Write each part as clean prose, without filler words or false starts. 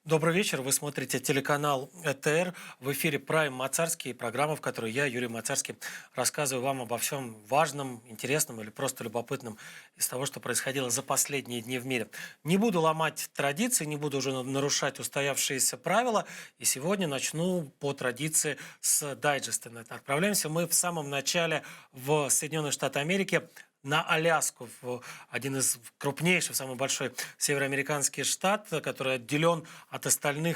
Добрый вечер. Вы смотрите телеканал ЭТР. В эфире «Прайм Мацарский», программа, в которой я, Юрий Мацарский, рассказываю вам обо всем важном, интересном или просто любопытном из того, что происходило за последние дни в мире. Не буду ломать традиции, не буду уже нарушать устоявшиеся правила. И сегодня начну по традиции с дайджеста. Отправляемся мы в самом начале в Соединенные Штаты Америки, на Аляску, в один из крупнейших, самый большой североамериканский штат, который отделен от остальной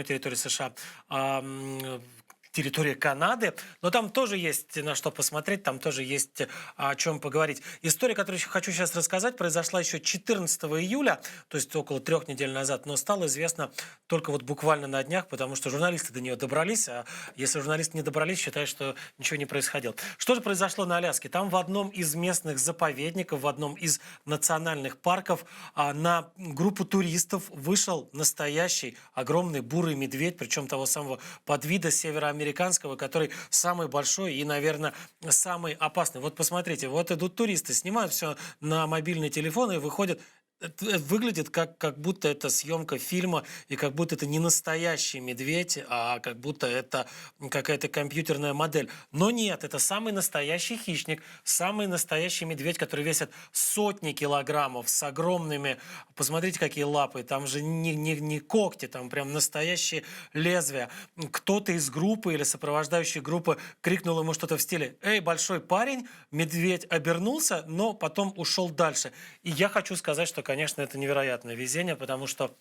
территории США, территория Канады, но там тоже есть на что посмотреть, там тоже есть о чем поговорить. История, которую хочу сейчас рассказать, произошла еще 14 июля, то есть около 3 недель назад, но стало известно только вот буквально на днях, потому что журналисты до нее добрались, а если журналисты не добрались, считают, что ничего не происходило. Что же произошло на Аляске? Там в одном из местных заповедников, в одном из национальных парков на группу туристов вышел настоящий огромный бурый медведь, причем того самого подвида североамериканского, который самый большой и, наверное, самый опасный. Вот посмотрите, вот идут туристы, снимают все на мобильный телефон и выходят. Это выглядит как будто это съемка фильма, и как будто это не настоящий медведь, а как будто это какая-то компьютерная модель. Но нет, это самый настоящий хищник, самый настоящий медведь, который весит сотни килограммов, с огромными, посмотрите, какие лапы, там же не когти, там прям настоящие лезвия. Кто-то из группы или сопровождающей группы крикнул ему что-то в стиле: «Эй, большой парень!» Медведь обернулся, но потом ушел дальше. И я хочу сказать, что, конечно, это невероятное везение, потому что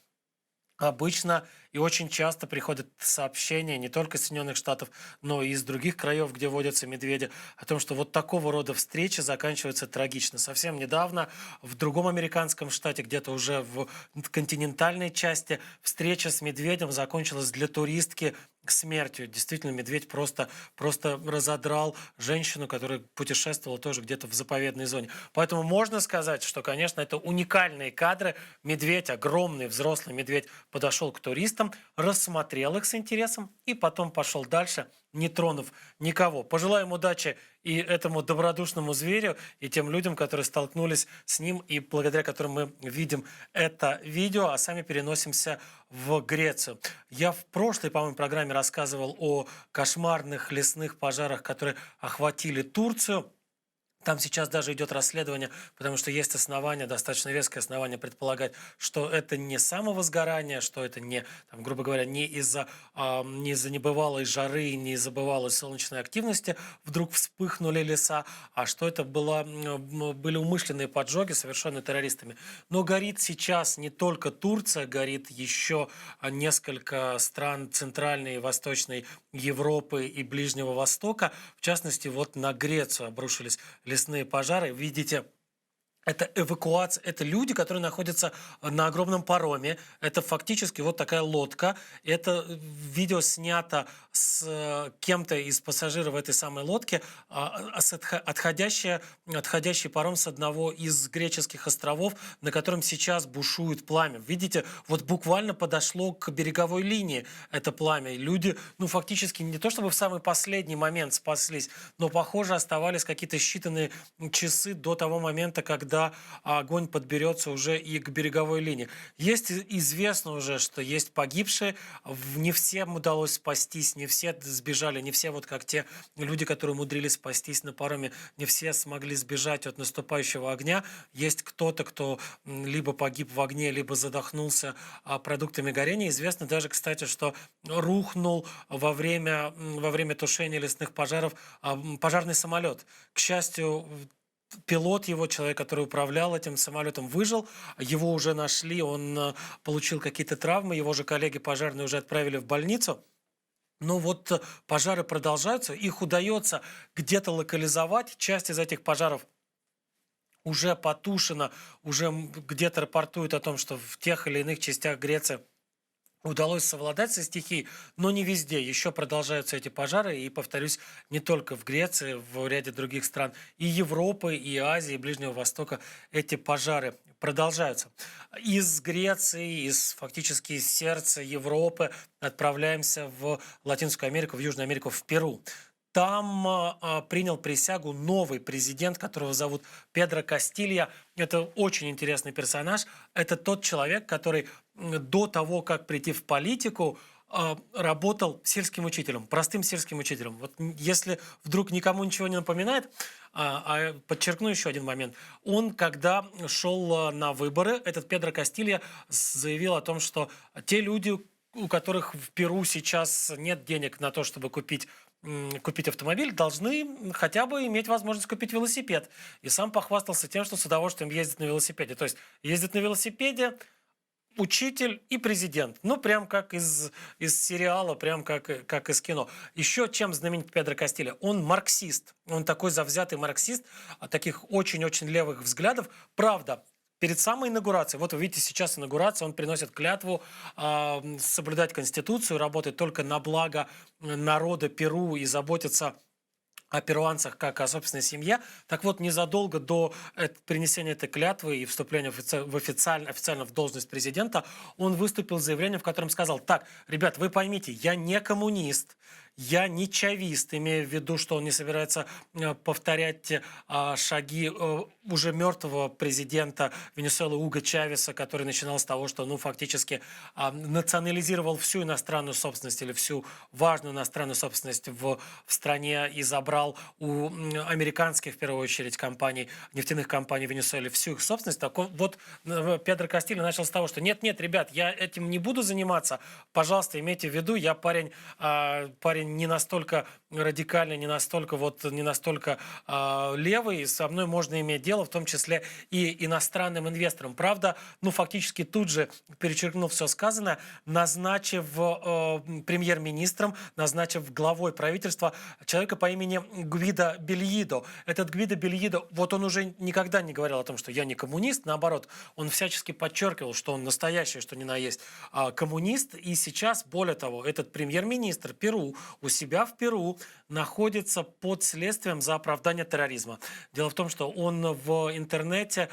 обычно и очень часто приходят сообщения не только из Соединенных Штатов, но и из других краев, где водятся медведи, о том, что вот такого рода встречи заканчиваются трагично. Совсем недавно в другом американском штате, где-то уже в континентальной части, встреча с медведем закончилась для туристки смертью. Действительно, медведь просто разодрал женщину, которая путешествовала тоже где-то в заповедной зоне. Поэтому можно сказать, что, конечно, это уникальные кадры. Медведь, огромный взрослый медведь, подошел к туристам, рассмотрел их с интересом и потом пошел дальше, не тронув никого. Пожелаем удачи и этому добродушному зверю, и тем людям, которые столкнулись с ним, и благодаря которым мы видим это видео, а сами переносимся в Грецию. Я в прошлой, по-моему, программе рассказывал о кошмарных лесных пожарах, которые охватили Турцию. Там сейчас даже идет расследование, потому что есть основания, достаточно веское основание предполагать, что это не самовозгорание, что это не, там, грубо говоря, не из-за небывалой жары, не из-за бывалой солнечной активности вдруг вспыхнули леса, а что это были умышленные поджоги, совершенные террористами. Но горит сейчас не только Турция, горит еще несколько стран Центральной и Восточной Европы и Ближнего Востока. В частности, вот на Грецию обрушились лесные пожары. Видите, это эвакуация, это люди, которые находятся на огромном пароме. Это фактически вот такая лодка. Это видео снято с кем-то из пассажиров этой самой лодки, отходящий паром с одного из греческих островов, на котором сейчас бушует пламя. Видите, вот буквально подошло к береговой линии это пламя. Люди, фактически не то чтобы в самый последний момент спаслись, но, похоже, оставались какие-то считанные часы до того момента, когда огонь подберется уже и к береговой линии. Известно уже, что есть погибшие, не всем удалось спастись, не все сбежали, не все вот как те люди, которые умудрились спастись на пароме, не все смогли сбежать от наступающего огня. Есть кто-то, кто либо погиб в огне, либо задохнулся продуктами горения. Известно даже, кстати, что рухнул во время тушения лесных пожаров пожарный самолет. К счастью, пилот его, человек, который управлял этим самолетом, выжил. Его уже нашли, он получил какие-то травмы, его же коллеги пожарные уже отправили в больницу. Но вот пожары продолжаются, их удается где-то локализовать. Часть из этих пожаров уже потушена, уже где-то рапортуют о том, что в тех или иных частях Греции удалось совладать со стихией, но не везде. Еще продолжаются эти пожары, и, повторюсь, не только в Греции, в ряде других стран и Европы, и Азии, и Ближнего Востока эти пожары продолжаются. Из Греции, фактически из сердца Европы отправляемся в Латинскую Америку, в Южную Америку, в Перу. Там принял присягу новый президент, которого зовут Педро Кастилья. Это очень интересный персонаж. Это тот человек, который до того, как прийти в политику, работал сельским учителем, простым сельским учителем. Вот если вдруг никому ничего не напоминает, подчеркну еще один момент. Он, когда шел на выборы, этот Педро Кастилья заявил о том, что те люди, у которых в Перу сейчас нет денег на то, чтобы купить автомобиль, должны хотя бы иметь возможность купить велосипед. И сам похвастался тем, что с удовольствием ездит на велосипеде. То есть ездит на велосипеде учитель и президент. Ну, прям как из сериала, прям как из кино. Еще чем знаменит Педро Кастилья? Он марксист. Он такой завзятый марксист, таких очень-очень левых взглядов. Правда, перед самой инаугурацией, вот вы видите, сейчас инаугурация, он приносит клятву соблюдать Конституцию, работать только на благо народа Перу и заботиться о перуанцах как о собственной семье. Так вот, незадолго до принесения этой клятвы и вступления официально в должность президента, он выступил с заявлением, в котором сказал: так, ребят, вы поймите, я не коммунист, я не чавист, имея в виду, что он не собирается повторять шаги уже мертвого президента Венесуэлы Уго Чавеса, который начинал с того, что фактически национализировал всю иностранную собственность или всю важную иностранную собственность в стране и забрал у американских, в первую очередь, компаний, нефтяных компаний в Венесуэле всю их собственность. Так вот, Педро Кастильо начал с того, что нет, ребят, я этим не буду заниматься. Пожалуйста, имейте в виду, я парень не настолько радикальный, не настолько левый, со мной можно иметь дело, в том числе и иностранным инвесторам. Правда, фактически тут же, перечеркнув все сказанное, назначив премьер-министром, назначив главой правительства человека по имени Гуидо Бельидо. Этот Гуидо Бельидо, вот он уже никогда не говорил о том, что я не коммунист, наоборот, он всячески подчеркивал, что он настоящий, что ни на есть коммунист, и сейчас, более того, этот премьер-министр Перу у себя в Перу находится под следствием за оправдание терроризма. Дело в том, что он в интернете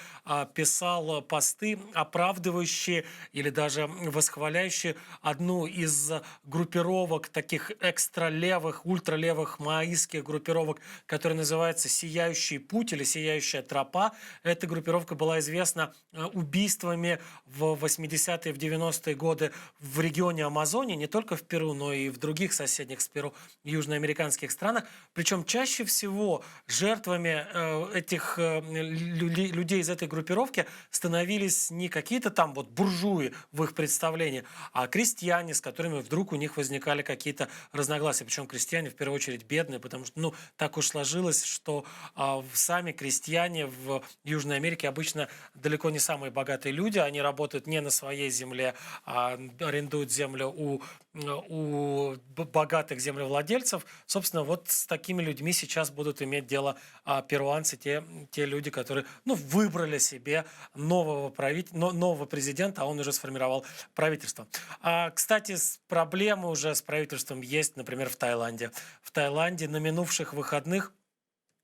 писал посты, оправдывающие или даже восхваляющие одну из группировок таких экстралевых, ультралевых маоистских группировок, которая называется «Сияющий путь» или «Сияющая тропа». Эта группировка была известна убийствами в 80-е, в 90-е годы в регионе Амазонии, не только в Перу, но и в других соседних с Перу южноамериканских странах. Причем чаще всего жертвами этих людей из этой группировки становились не какие-то там буржуи в их представлении, а крестьяне, с которыми вдруг у них возникали какие-то разногласия. Причем крестьяне в первую очередь бедные, потому что так уж сложилось, что сами крестьяне в Южной Америке обычно далеко не самые богатые люди. Они работают не на своей земле, а арендуют землю у богатых землевладельцев. Собственно, вот с такими людьми сейчас будут иметь дело перуанцы, те люди, которые выбрали себе нового президента, а он уже сформировал правительство. Кстати, проблемы уже с правительством есть, например, в Таиланде. В Таиланде на минувших выходных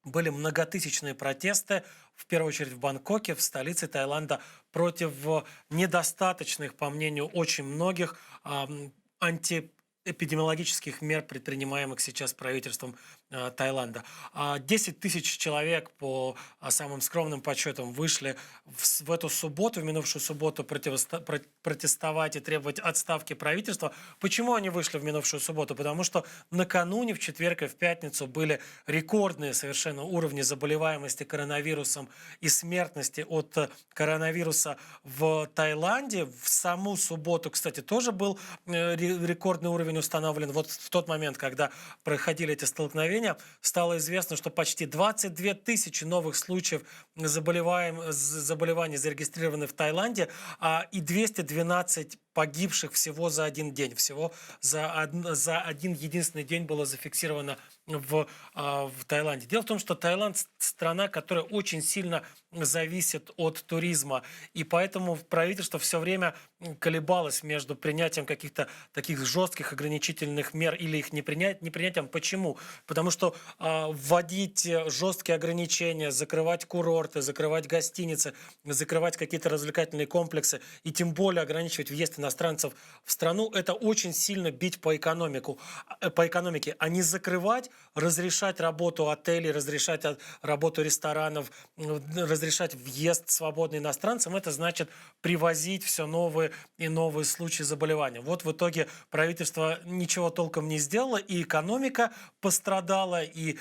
были многотысячные протесты, в первую очередь в Бангкоке, в столице Таиланда, против недостаточных, по мнению очень многих, антиэпидемиологических мер, предпринимаемых сейчас правительством Таиланда. 10 тысяч человек, по самым скромным подсчетам, вышли в эту субботу, в минувшую субботу, протестовать и требовать отставки правительства. Почему они вышли в минувшую субботу? Потому что накануне, в четверг и в пятницу, были рекордные совершенно уровни заболеваемости коронавирусом и смертности от коронавируса в Таиланде. В саму субботу, кстати, тоже был рекордный уровень установлен. Вот в тот момент, когда проходили эти столкновения, стало известно, что почти 22 тысячи новых случаев заболеваний зарегистрированы в Таиланде, и 212 погибших всего за один день. Всего за один единственный день было зафиксировано в Таиланде. Дело в том, что Таиланд – страна, которая очень сильно зависит от туризма, и поэтому правительство все время колебалось между принятием каких-то таких жестких ограничительных мер или их непринятием. Почему? Потому что вводить жесткие ограничения, закрывать курорты, закрывать гостиницы, закрывать какие-то развлекательные комплексы и тем более ограничивать въезд иностранцев в страну, это очень сильно бить по экономике, а не закрывать, разрешать работу отелей, разрешать работу ресторанов, разрешать въезд свободный иностранцам. Это значит привозить все новые и новые случаи заболевания. Вот в итоге правительство ничего толком не сделало, и экономика пострадала, и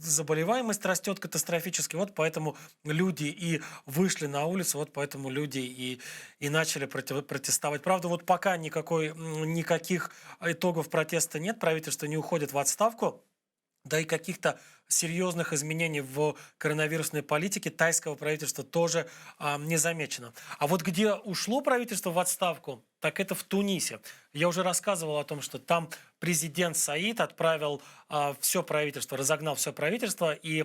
заболеваемость растет катастрофически. Вот поэтому люди и вышли на улицу, вот поэтому люди и начали протестовать. Правда, вот пока никаких итогов протеста нет, правительство не уходит в отставку, да и каких-то серьезных изменений в коронавирусной политике тайского правительства тоже не замечено. А вот где ушло правительство в отставку, так это в Тунисе. Я уже рассказывал о том, что там президент Саид отправил все правительство, разогнал все правительство и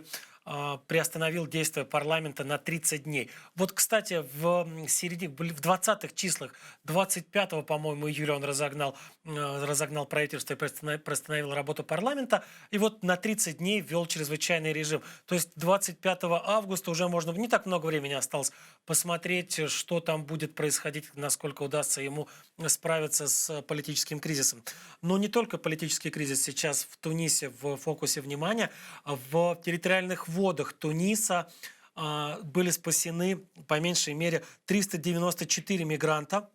приостановил действие парламента на 30 дней. Вот, кстати, в 20-х числах, 25, по-моему, июля он разогнал правительство и приостановил работу парламента, и вот на 30 дней ввел чрезвычайный режим. То есть 25 августа уже можно, не так много времени осталось, посмотреть, что там будет происходить, насколько удастся ему справиться с политическим кризисом. Но не только политический кризис сейчас в Тунисе в фокусе внимания. В территориальных водах Туниса были спасены по меньшей мере 394 мигранта.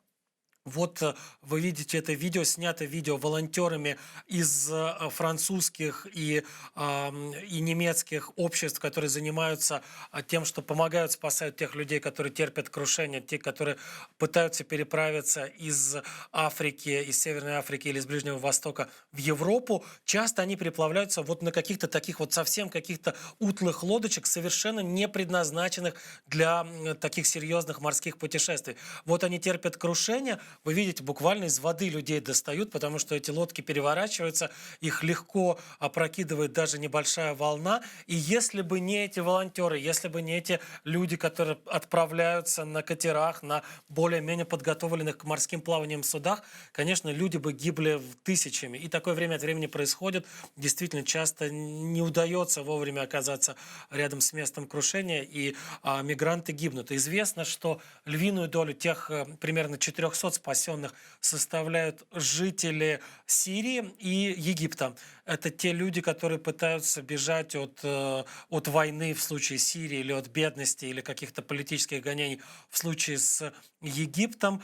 Вот вы видите это видео, снято видео волонтерами из французских и немецких обществ, которые занимаются тем, что помогают, спасают тех людей, которые терпят крушение, те, которые пытаются переправиться из Африки, из Северной Африки или из Ближнего Востока в Европу. Часто они переплавляются вот на каких-то таких вот совсем каких-то утлых лодочек, совершенно не предназначенных для таких серьезных морских путешествий. Вот они терпят крушение. Вы видите, буквально из воды людей достают, потому что эти лодки переворачиваются, их легко опрокидывает даже небольшая волна. И если бы не эти волонтеры, если бы не эти люди, которые отправляются на катерах, на более-менее подготовленных к морским плаваниям судах, конечно, люди бы гибли тысячами. И такое время от времени происходит. Действительно, часто не удается вовремя оказаться рядом с местом крушения, и мигранты гибнут. Известно, что львиную долю тех примерно 400 спасенных составляют жители Сирии и Египта. Это те люди, которые пытаются бежать от войны в случае Сирии, или от бедности, или каких-то политических гонений в случае с Египтом.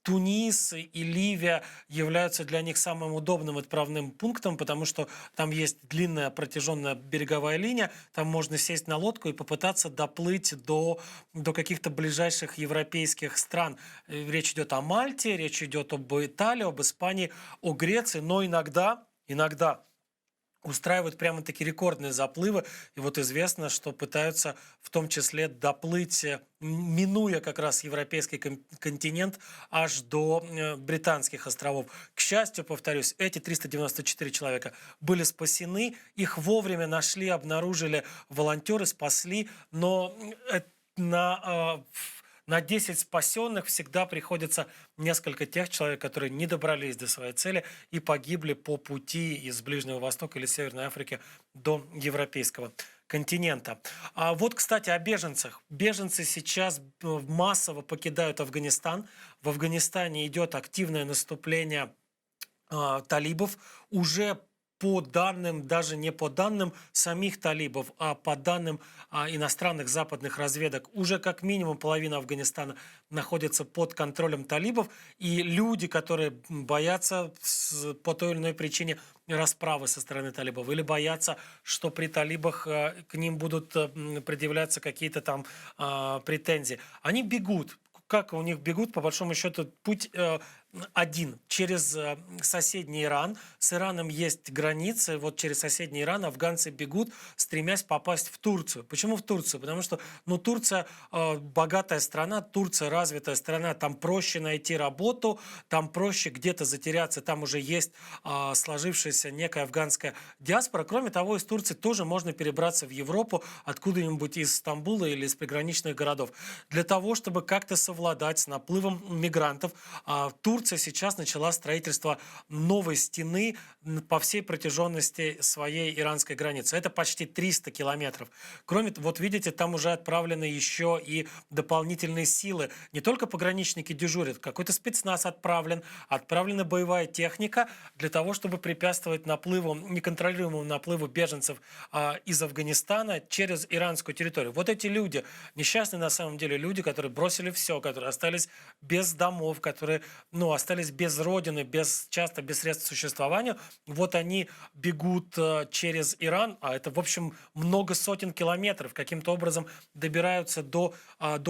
Тунис и Ливия являются для них самым удобным отправным пунктом, потому что там есть длинная протяженная береговая линия, там можно сесть на лодку и попытаться доплыть до каких-то ближайших европейских стран. Речь идет о Мальте, речь идет об Италии, об Испании, о Греции, но иногда устраивают прямо-таки рекордные заплывы. И вот известно, что пытаются в том числе доплыть, минуя как раз европейский континент, аж до британских островов. К счастью, повторюсь, эти 394 человека были спасены, их вовремя нашли, обнаружили волонтеры, спасли, но на 10 спасенных всегда приходится несколько тех человек, которые не добрались до своей цели и погибли по пути из Ближнего Востока или Северной Африки до европейского континента. А вот, кстати, о беженцах. Беженцы сейчас массово покидают Афганистан. В Афганистане идет активное наступление талибов. Уже по данным, даже не по данным самих талибов, а по данным иностранных западных разведок, уже как минимум половина Афганистана находится под контролем талибов, и люди, которые боятся по той или иной причине расправы со стороны талибов, или боятся, что при талибах к ним будут предъявляться какие-то там претензии, они бегут. Как у них бегут, по большому счету, путь один через соседний Иран. С Ираном есть границы. Вот через соседний Иран афганцы бегут, стремясь попасть в Турцию. Почему в Турцию? Потому что Турция богатая страна, Турция развитая страна. Там проще найти работу, там проще где-то затеряться. Там уже есть сложившаяся некая афганская диаспора. Кроме того, из Турции тоже можно перебраться в Европу, откуда-нибудь из Стамбула или из приграничных городов. Для того, чтобы как-то совладать с наплывом мигрантов, Турция Турция сейчас начала строительство новой стены по всей протяженности своей иранской границы. Это почти 300 километров. Кроме того, вот видите, там уже отправлены еще и дополнительные силы. Не только пограничники дежурят, какой-то спецназ отправлена боевая техника для того, чтобы препятствовать наплыву, неконтролируемому наплыву беженцев из Афганистана через иранскую территорию. Вот эти люди, несчастные на самом деле люди, которые бросили все, которые остались без домов, которые остались без родины, часто без средств к существованию, вот они бегут через Иран, а это, в общем, много сотен километров, каким-то образом добираются до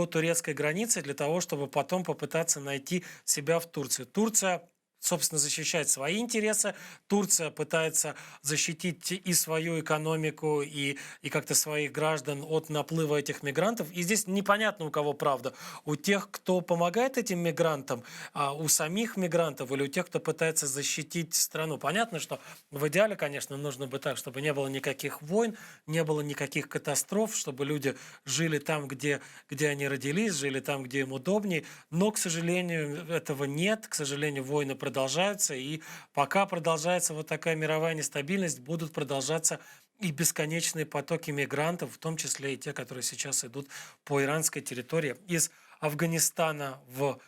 турецкой границы для того, чтобы потом попытаться найти себя в Турции. Турция, собственно, защищает свои интересы. Турция пытается защитить и свою экономику, и как-то своих граждан от наплыва этих мигрантов. И здесь непонятно, у кого правда. У тех, кто помогает этим мигрантам, у самих мигрантов или у тех, кто пытается защитить страну. Понятно, что в идеале, конечно, нужно бы так, чтобы не было никаких войн, не было никаких катастроф, чтобы люди жили там, где они родились, жили там, где им удобнее. Но, к сожалению, этого нет. К сожалению, войны продолжаются, и пока продолжается вот такая мировая нестабильность, будут продолжаться и бесконечные потоки мигрантов, в том числе и те, которые сейчас идут по иранской территории из Афганистана в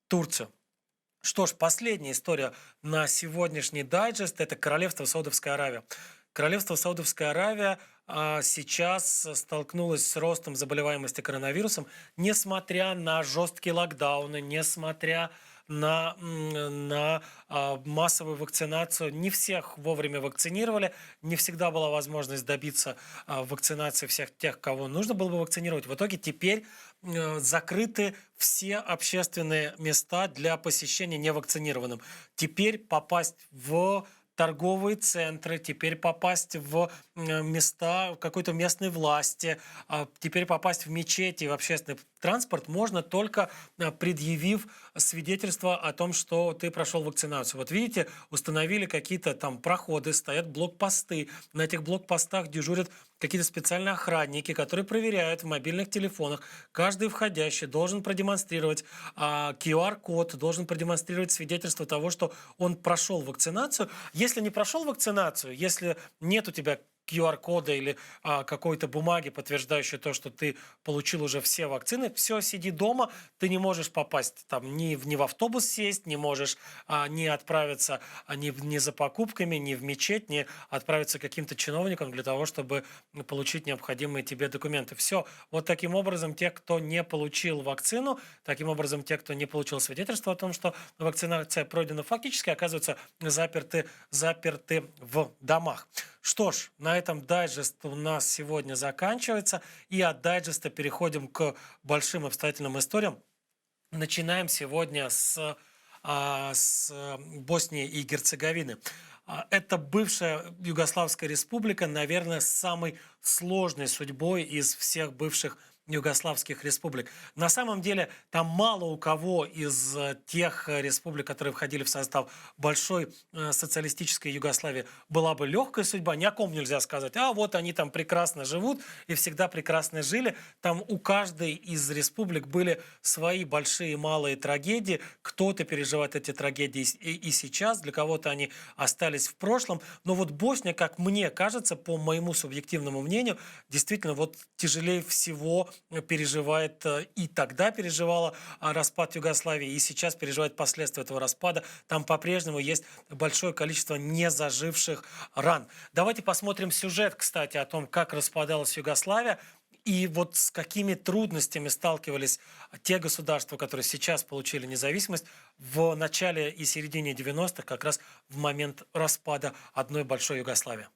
Турцию. Что ж, последняя история на сегодняшний дайджест – это Королевство Саудовская Аравия. Королевство Саудовская Аравия сейчас столкнулось с ростом заболеваемости коронавирусом, несмотря на жесткие локдауны, несмотря на массовую вакцинацию. Не всех вовремя вакцинировали, не всегда была возможность добиться вакцинации всех тех, кого нужно было бы вакцинировать. В итоге теперь закрыты все общественные места для посещения невакцинированным. Теперь попасть в торговые центры, теперь попасть в места какой-то местной власти, теперь попасть в мечети, в общественный транспорт можно только предъявив свидетельство о том, что ты прошел вакцинацию. Вот видите, установили какие-то там проходы, стоят блокпосты. На этих блокпостах дежурят какие-то специальные охранники, которые проверяют в мобильных телефонах. Каждый входящий должен продемонстрировать QR-код, должен продемонстрировать свидетельство того, что он прошел вакцинацию. Если не прошел вакцинацию, если нет у тебя QR-кода или какой-то бумаги, подтверждающей то, что ты получил уже все вакцины, все, сиди дома, ты не можешь попасть там ни в автобус сесть, не можешь ни отправиться ни за покупками, ни в мечеть, ни отправиться к каким-то чиновникам для того, чтобы получить необходимые тебе документы. Все. Вот таким образом, те, кто не получил вакцину, таким образом, те, кто не получил свидетельство о том, что вакцинация пройдена, фактически оказываются заперты в домах. Что ж, на этом дайджест у нас сегодня заканчивается, и от дайджеста переходим к большим обстоятельным историям. Начинаем сегодня с Боснии и Герцеговины. Это бывшая Югославская республика, наверное, с самой сложной судьбой из всех бывших югославских республик. На самом деле, там мало у кого из тех республик, которые входили в состав большой социалистической Югославии, была бы легкая судьба. Ни о ком нельзя сказать, вот они там прекрасно живут и всегда прекрасно жили. Там у каждой из республик были свои большие и малые трагедии. Кто-то переживает эти трагедии и сейчас, для кого-то они остались в прошлом. Но вот Босния, как мне кажется, по моему субъективному мнению, действительно вот тяжелее всего переживает и тогда переживала распад Югославии, и сейчас переживает последствия этого распада. Там по-прежнему есть большое количество незаживших ран. Давайте посмотрим сюжет, кстати, о том, как распадалась Югославия, и вот с какими трудностями сталкивались те государства, которые сейчас получили независимость в начале и середине 90-х, как раз в момент распада одной большой Югославии.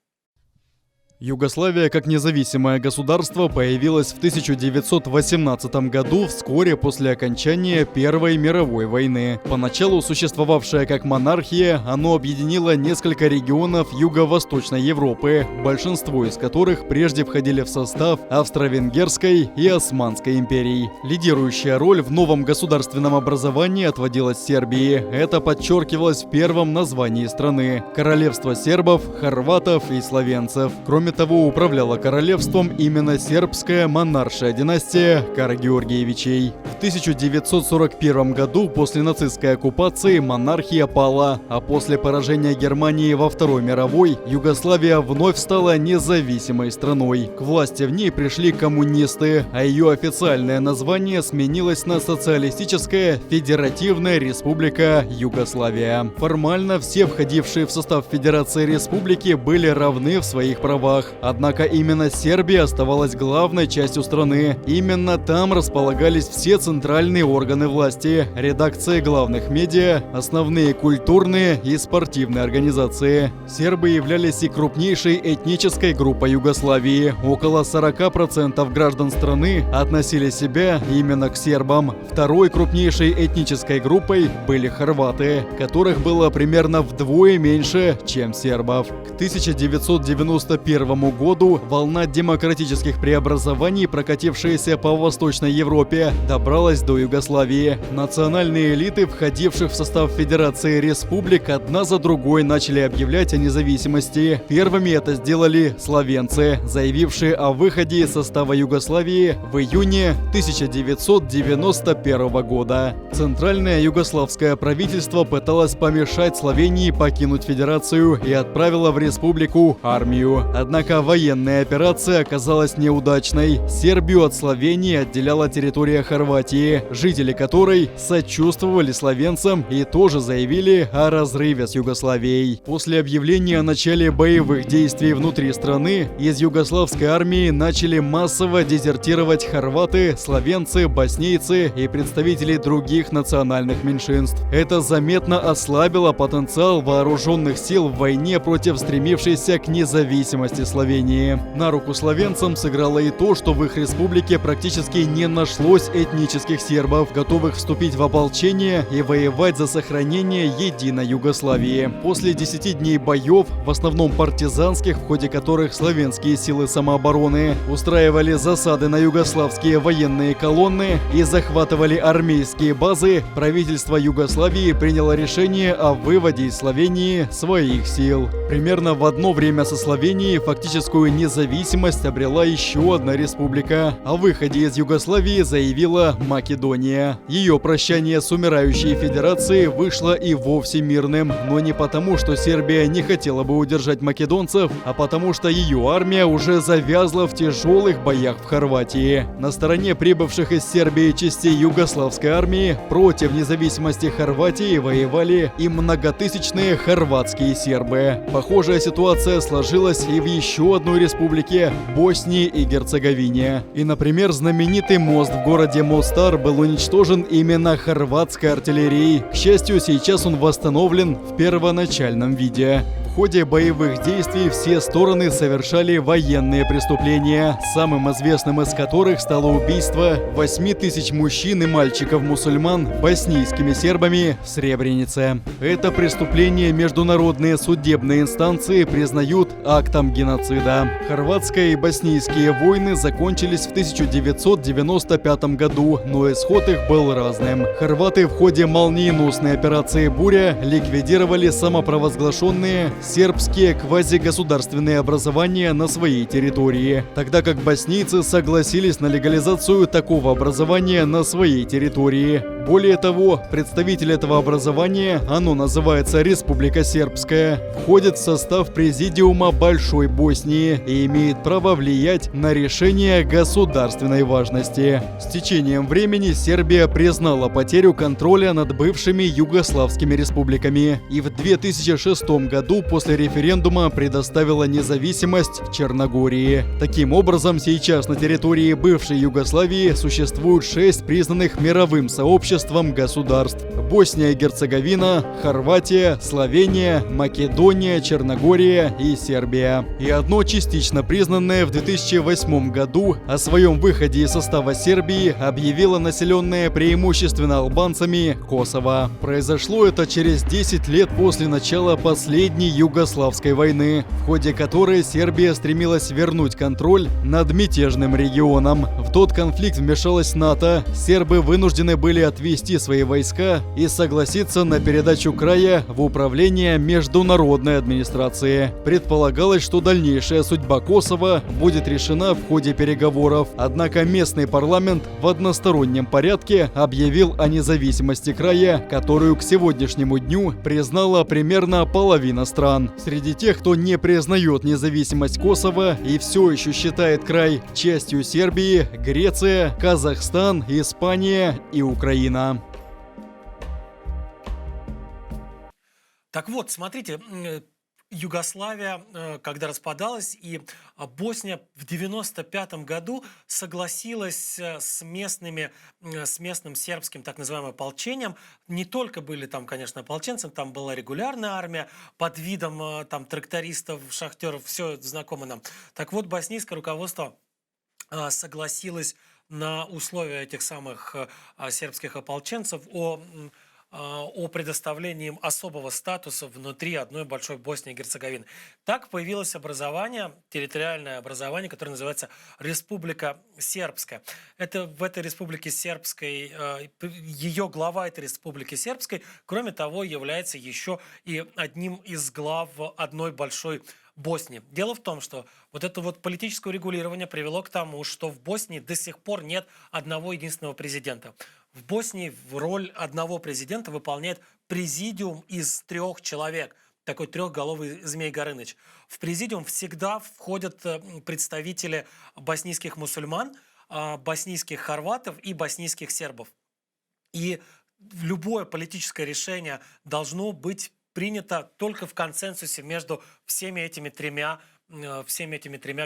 Югославия как независимое государство появилась в 1918 году, вскоре после окончания Первой мировой войны. Поначалу существовавшее как монархия, оно объединило несколько регионов Юго-Восточной Европы, большинство из которых прежде входили в состав Австро-Венгерской и Османской империй. Лидирующая роль в новом государственном образовании отводилась Сербии. Это подчеркивалось в первом названии страны – Королевство сербов, хорватов и словенцев. Кроме того, управляла королевством именно сербская монаршая династия Карагеоргиевичей. В В 1941 году после нацистской оккупации монархия пала, а после поражения Германии во Второй мировой Югославия вновь стала независимой страной. К власти в ней пришли коммунисты, а ее официальное название сменилось на Социалистическая Федеративная Республика Югославия. Формально все входившие в состав Федерации Республики были равны в своих правах. Однако именно Сербия оставалась главной частью страны. Именно там располагались все центральные органы власти, редакции главных медиа, основные культурные и спортивные организации. Сербы являлись и крупнейшей этнической группой Югославии. Около 40% граждан страны относили себя именно к сербам. Второй крупнейшей этнической группой были хорваты, которых было примерно вдвое меньше, чем сербов. К 1991 году волна демократических преобразований, прокатившаяся по Восточной Европе, добралась до Югославии. Национальные элиты, входивших в состав Федерации Республик, одна за другой начали объявлять о независимости. Первыми это сделали словенцы, заявившие о выходе из состава Югославии в июне 1991 года. Центральное югославское правительство пыталось помешать Словении покинуть Федерацию и отправило в республику армию. Однако военная операция оказалась неудачной. Сербию от Словении отделяла территория Хорватии, жители которой сочувствовали словенцам и тоже заявили о разрыве с Югославией. После объявления о начале боевых действий внутри страны из югославской армии начали массово дезертировать хорваты, словенцы, боснийцы и представители других национальных меньшинств. Это заметно ослабило потенциал вооруженных сил в войне против стремившейся к независимости Словении. На руку словенцам сыграло и то, что в их республике практически не нашлось этнических сербов, готовых вступить в ополчение и воевать за сохранение единой Югославии. После 10 дней боев, в основном партизанских, в ходе которых словенские силы самообороны устраивали засады на югославские военные колонны и захватывали армейские базы, правительство Югославии приняло решение о выводе из Словении своих сил. Примерно в одно время со Словенией фактическую независимость обрела еще одна республика. О выходе из Югославии заявила Македония. Ее прощание с умирающей федерацией вышло и вовсе мирным, но не потому, что Сербия не хотела бы удержать македонцев, а потому что ее армия уже завязла в тяжелых боях в Хорватии. На стороне прибывших из Сербии частей югославской армии против независимости Хорватии воевали и многотысячные хорватские сербы. Похожая ситуация сложилась и в еще одной республике – Боснии и Герцеговине. И, например, знаменитый мост в городе Мостар был уничтожен именно хорватской артиллерией. К счастью, сейчас он восстановлен в первоначальном виде. В ходе боевых действий все стороны совершали военные преступления, самым известным из которых стало убийство 8000 мужчин и мальчиков-мусульман боснийскими сербами в Сребренице. Это преступление международные судебные инстанции признают актом геноцида. Хорватская и боснийские войны закончились в 1995 году, но исход их был разным. Хорваты в ходе молниеносной операции «Буря» ликвидировали самопровозглашенные сербские квазигосударственные образования на своей территории, тогда как боснийцы согласились на легализацию такого образования на своей территории. Более того, представитель этого образования, оно называется Республика Сербская, входит в состав Президиума Большой Боснии и имеет право влиять на решения государственной важности. С течением времени Сербия признала потерю контроля над бывшими югославскими республиками и в 2006 году после референдума предоставила независимость Черногории. Таким образом, сейчас на территории бывшей Югославии существует 6 признанных мировым сообществом государств: Босния и Герцеговина, Хорватия, Словения, Македония, Черногория и Сербия. И одно частично признанное в 2008 году о своем выходе из состава Сербии объявило населенное преимущественно албанцами Косово. Произошло это через 10 лет после начала последней Югославской войны, в ходе которой Сербия стремилась вернуть контроль над мятежным регионом. В тот конфликт вмешалась НАТО, сербы вынуждены были отвести свои войска и согласиться на передачу края в управление международной администрации. Предполагалось, что дальнейшая судьба Косово будет решена в ходе переговоров, однако местный парламент в одностороннем порядке объявил о независимости края, которую к сегодняшнему дню признала примерно половина стран. Среди тех, кто не признает независимость Косово и все еще считает край частью Сербии, Греция, Казахстан, Испания и Украина. Так вот, смотрите, Югославия, когда распадалась, и Босния в 95 году согласилась с местным сербским так называемым ополчением. Не только были там, конечно, ополченцы, там была регулярная армия под видом там трактористов, шахтеров, все знакомо нам. Так вот, боснийское руководство согласилось на условия этих самых сербских ополченцев о предоставлении им особого статуса внутри одной большой Боснии и Герцеговины. Так появилось образование, территориальное образование, которое называется Республика Сербская. В этой Республике Сербской, ее глава этой Республики Сербской, кроме того, является еще и одним из глав одной большой Боснии. Дело в том, что вот это вот политическое регулирование привело к тому, что в Боснии до сих пор нет одного единственного президента. В Боснии роль одного президента выполняет президиум из 3 человек, такой трехголовый Змей Горыныч. В президиум всегда входят представители боснийских мусульман, боснийских хорватов и боснийских сербов. И любое политическое решение должно быть принято только в консенсусе между всеми этими тремя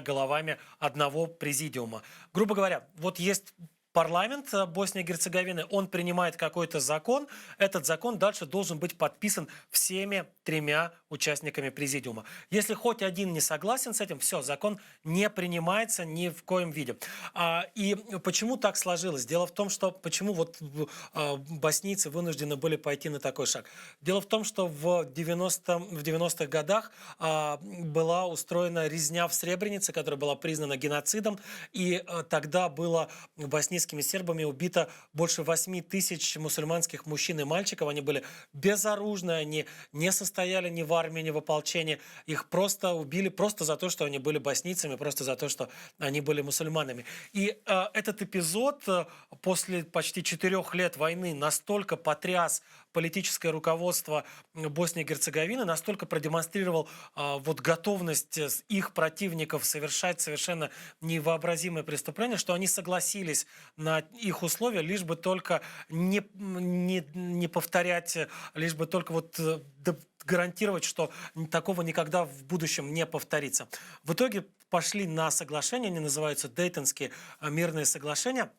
головами одного президиума. Грубо говоря, вот есть парламент Боснии и Герцеговины, он принимает какой-то закон, этот закон дальше должен быть подписан всеми 3 участниками президиума. Если хоть один не согласен с этим, все, закон не принимается ни в коем виде. И почему так сложилось? Дело в том, что почему вот боснийцы вынуждены были пойти на такой шаг. Дело в том, что в 90-х годах была устроена резня в Сребренице, которая была признана геноцидом, и тогда было боснийскими сербами убито больше 8 тысяч мусульманских мужчин и мальчиков. Они были безоружны, они не состояли ни в армии, ни в ополчении. Их просто убили просто за то, что они были боснийцами, просто за то, что они были мусульманами. И этот эпизод после почти 4 лет войны настолько потряс политическое руководство Боснии и Герцеговины, настолько продемонстрировал вот готовность их противников совершать совершенно невообразимые преступления, что они согласились на их условия, лишь бы только не повторять, лишь бы только вот гарантировать, что такого никогда в будущем не повторится. В итоге пошли на соглашения, они называются Дейтонские мирные соглашения.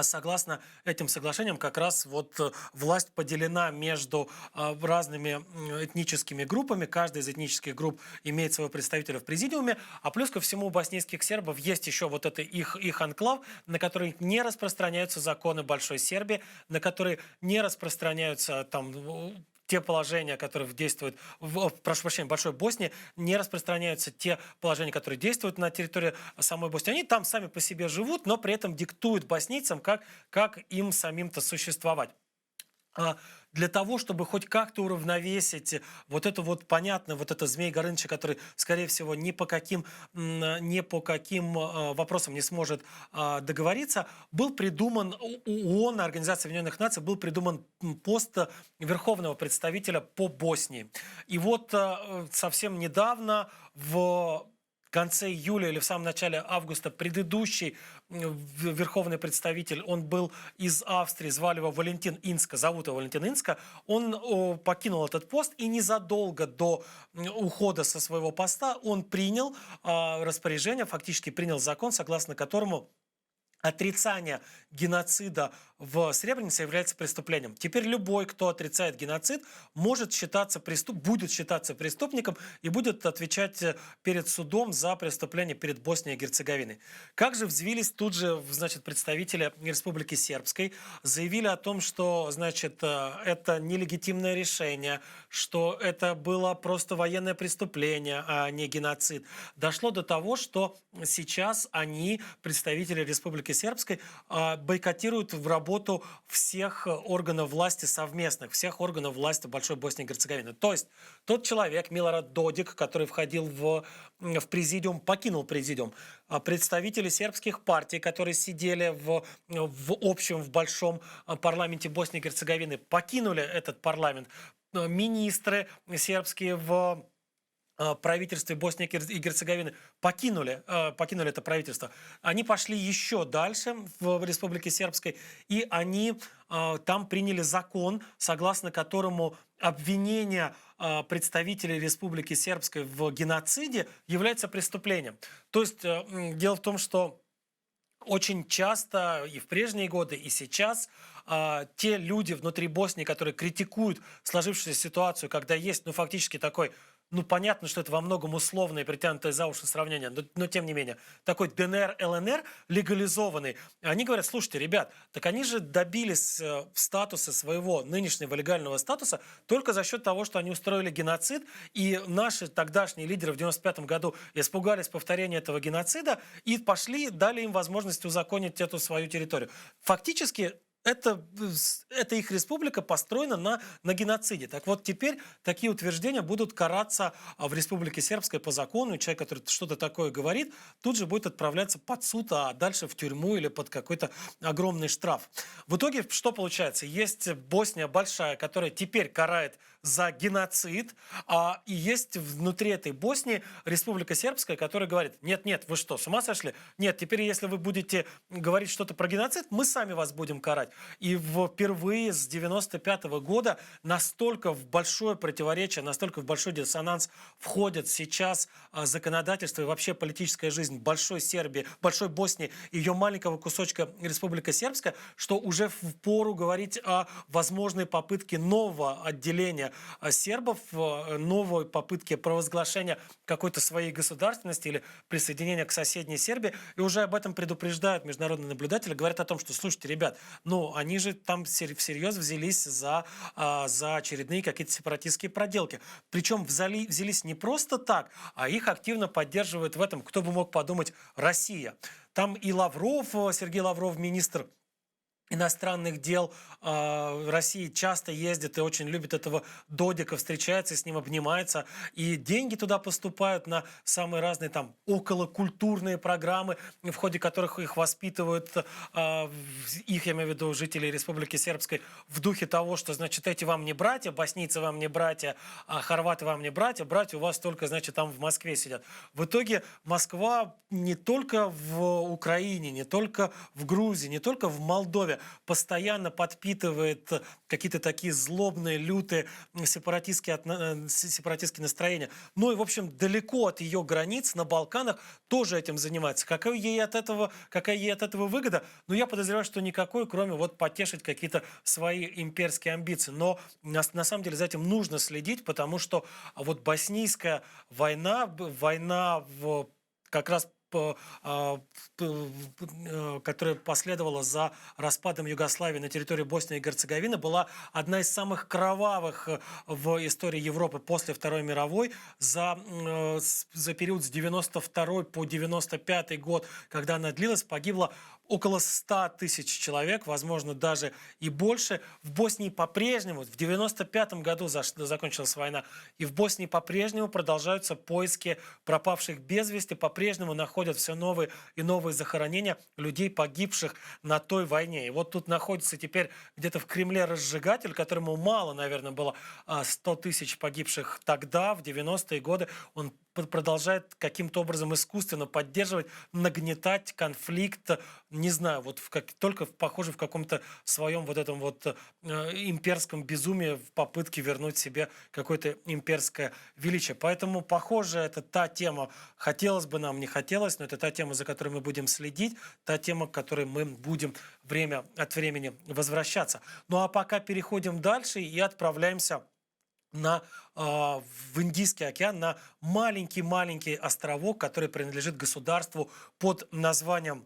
Согласно этим соглашениям, как раз вот власть поделена между разными этническими группами. Каждая из этнических групп имеет своего представителя в президиуме. А плюс ко всему у боснийских сербов есть еще вот это их анклав, на который не распространяются законы Большой Сербии, на который не распространяются там те положения, которые действуют прошу прощения, Большой Боснии, не распространяются те положения, которые действуют на территории самой Боснии. Они там сами по себе живут, но при этом диктуют боснийцам, как им самим-то существовать. Для того, чтобы хоть как-то уравновесить вот это вот понятно, вот это Змей Горыныч, который, скорее всего, ни по каким вопросам не сможет договориться, был придуман у ООН, Организации Объединенных Наций, был придуман пост верховного представителя по Боснии. И вот совсем недавно в конце июля или в самом начале августа предыдущий верховный представитель, он был из Австрии, звали его Валентин Инска, зовут его Валентин Инска, он покинул этот пост и незадолго до ухода со своего поста он принял распоряжение, фактически принял закон, согласно которому отрицание геноцида в Сребренице является преступлением. Теперь любой, кто отрицает геноцид, будет считаться преступником и будет отвечать перед судом за преступление перед Боснией и Герцеговиной. Как же взвились тут же, значит, представители Республики Сербской, заявили о том, что, значит, это нелегитимное решение, что это было просто военное преступление, а не геноцид. Дошло до того, что сейчас они, представители Республики Сербской, бойкотируют в работу всех органов власти совместных, всех органов власти Большой Боснии и Герцеговины. То есть тот человек, Милорад Додик, который входил в президиум, покинул президиум. Представители сербских партий, которые сидели в общем, в большом парламенте Боснии и Герцеговины, покинули этот парламент. Министры сербские в правительстве Боснии и Герцеговины покинули это правительство. Они пошли еще дальше в Республике Сербской, и они там приняли закон, согласно которому обвинение представителей Республики Сербской в геноциде является преступлением. То есть дело в том, что очень часто и в прежние годы, и сейчас те люди внутри Боснии, которые критикуют сложившуюся ситуацию, когда есть, фактически такой, понятно, что это во многом условное и притянутое за уши сравнение, но тем не менее, такой ДНР, ЛНР легализованный, они говорят: слушайте, ребят, так они же добились статуса своего нынешнего легального статуса только за счет того, что они устроили геноцид, и наши тогдашние лидеры в 1995 году испугались повторения этого геноцида и пошли, дали им возможность узаконить эту свою территорию. Фактически, это их республика построена на геноциде. Так вот, теперь такие утверждения будут караться в Республике Сербской по закону. Человек, который что-то такое говорит, тут же будет отправляться под суд, а дальше в тюрьму или под какой-то огромный штраф. В итоге что получается? Есть Босния большая, которая теперь карает за геноцид, и есть внутри этой Боснии Республика Сербская, которая говорит: нет, вы что, с ума сошли? Нет, теперь если вы будете говорить что-то про геноцид, мы сами вас будем карать. И впервые с 1995 года настолько в большое противоречие, настолько в большой диссонанс входят сейчас законодательство и вообще политическая жизнь большой Сербии, большой Боснии и ее маленького кусочка Республика Сербская, что уже впору говорить о возможной попытке нового отделения сербов, новой попытке провозглашения какой-то своей государственности или присоединения к соседней Сербии. И уже об этом предупреждают международные наблюдатели, говорят о том, что, слушайте, ребят, они же там всерьез взялись за очередные какие-то сепаратистские проделки. Причем взялись не просто так, а их активно поддерживает в этом, кто бы мог подумать, Россия. Там и Сергей Лавров, министр иностранных дел России, часто ездит и очень любит этого Додика, встречается с ним, обнимается. И деньги туда поступают на самые разные там околокультурные программы, в ходе которых их воспитывают, я имею в виду жителей Республики Сербской, в духе того, что, значит, эти вам не братья, боснийцы вам не братья, а хорваты вам не братья у вас только, значит, там в Москве сидят. В итоге Москва не только в Украине, не только в Грузии, не только в Молдове постоянно подпитывает какие-то такие злобные, лютые сепаратистские настроения. Ну и, в общем, далеко от ее границ на Балканах тоже этим занимается. Какая ей от этого выгода? Я подозреваю, что никакой, кроме потешить какие-то свои имперские амбиции. Но на самом деле за этим нужно следить, потому что боснийская война как раз которая последовала за распадом Югославии на территории Боснии и Герцеговины, была одна из самых кровавых в истории Европы после Второй мировой. За период с 92 по 95 год, когда она длилась, погибло около 100 тысяч человек, возможно, даже и больше. В Боснии по-прежнему, в 95 году закончилась война, и в Боснии по-прежнему продолжаются поиски пропавших без вести, по-прежнему находят все новые и новые захоронения людей, погибших на той войне. И тут находится теперь где-то в Кремле разжигатель, которому мало, наверное, было 100 тысяч погибших тогда, в 90-е годы. Он продолжает каким-то образом искусственно поддерживать, нагнетать конфликт, не знаю, вот только похоже в каком-то своем вот этом вот имперском безумии в попытке вернуть себе какое-то имперское величие. Поэтому, похоже, это та тема, хотелось бы нам, не хотелось, но это та тема, за которой мы будем следить, та тема, к которой мы будем время от времени возвращаться. Ну а пока переходим дальше и отправляемся в Индийский океан, на маленький-маленький островок, который принадлежит государству под названием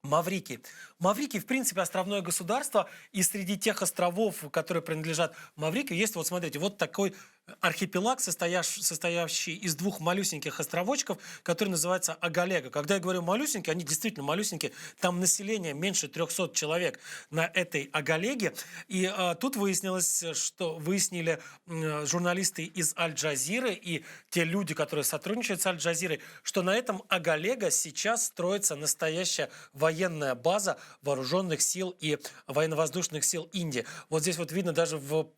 Маврикий. Маврикий, в принципе, островное государство, и среди тех островов, которые принадлежат Маврикию, есть, вот смотрите, вот такой архипелаг, состоящий из двух малюсеньких островочков, который называется Агалега. Когда я говорю малюсенькие, они действительно малюсенькие, там население меньше 300 человек на этой Агалеге, и тут выяснили журналисты из Аль-Джазиры и те люди, которые сотрудничают с Аль-Джазирой, что на этом Агалега сейчас строится настоящая военная база вооруженных сил и военно-воздушных сил Индии. Вот здесь вот видно даже в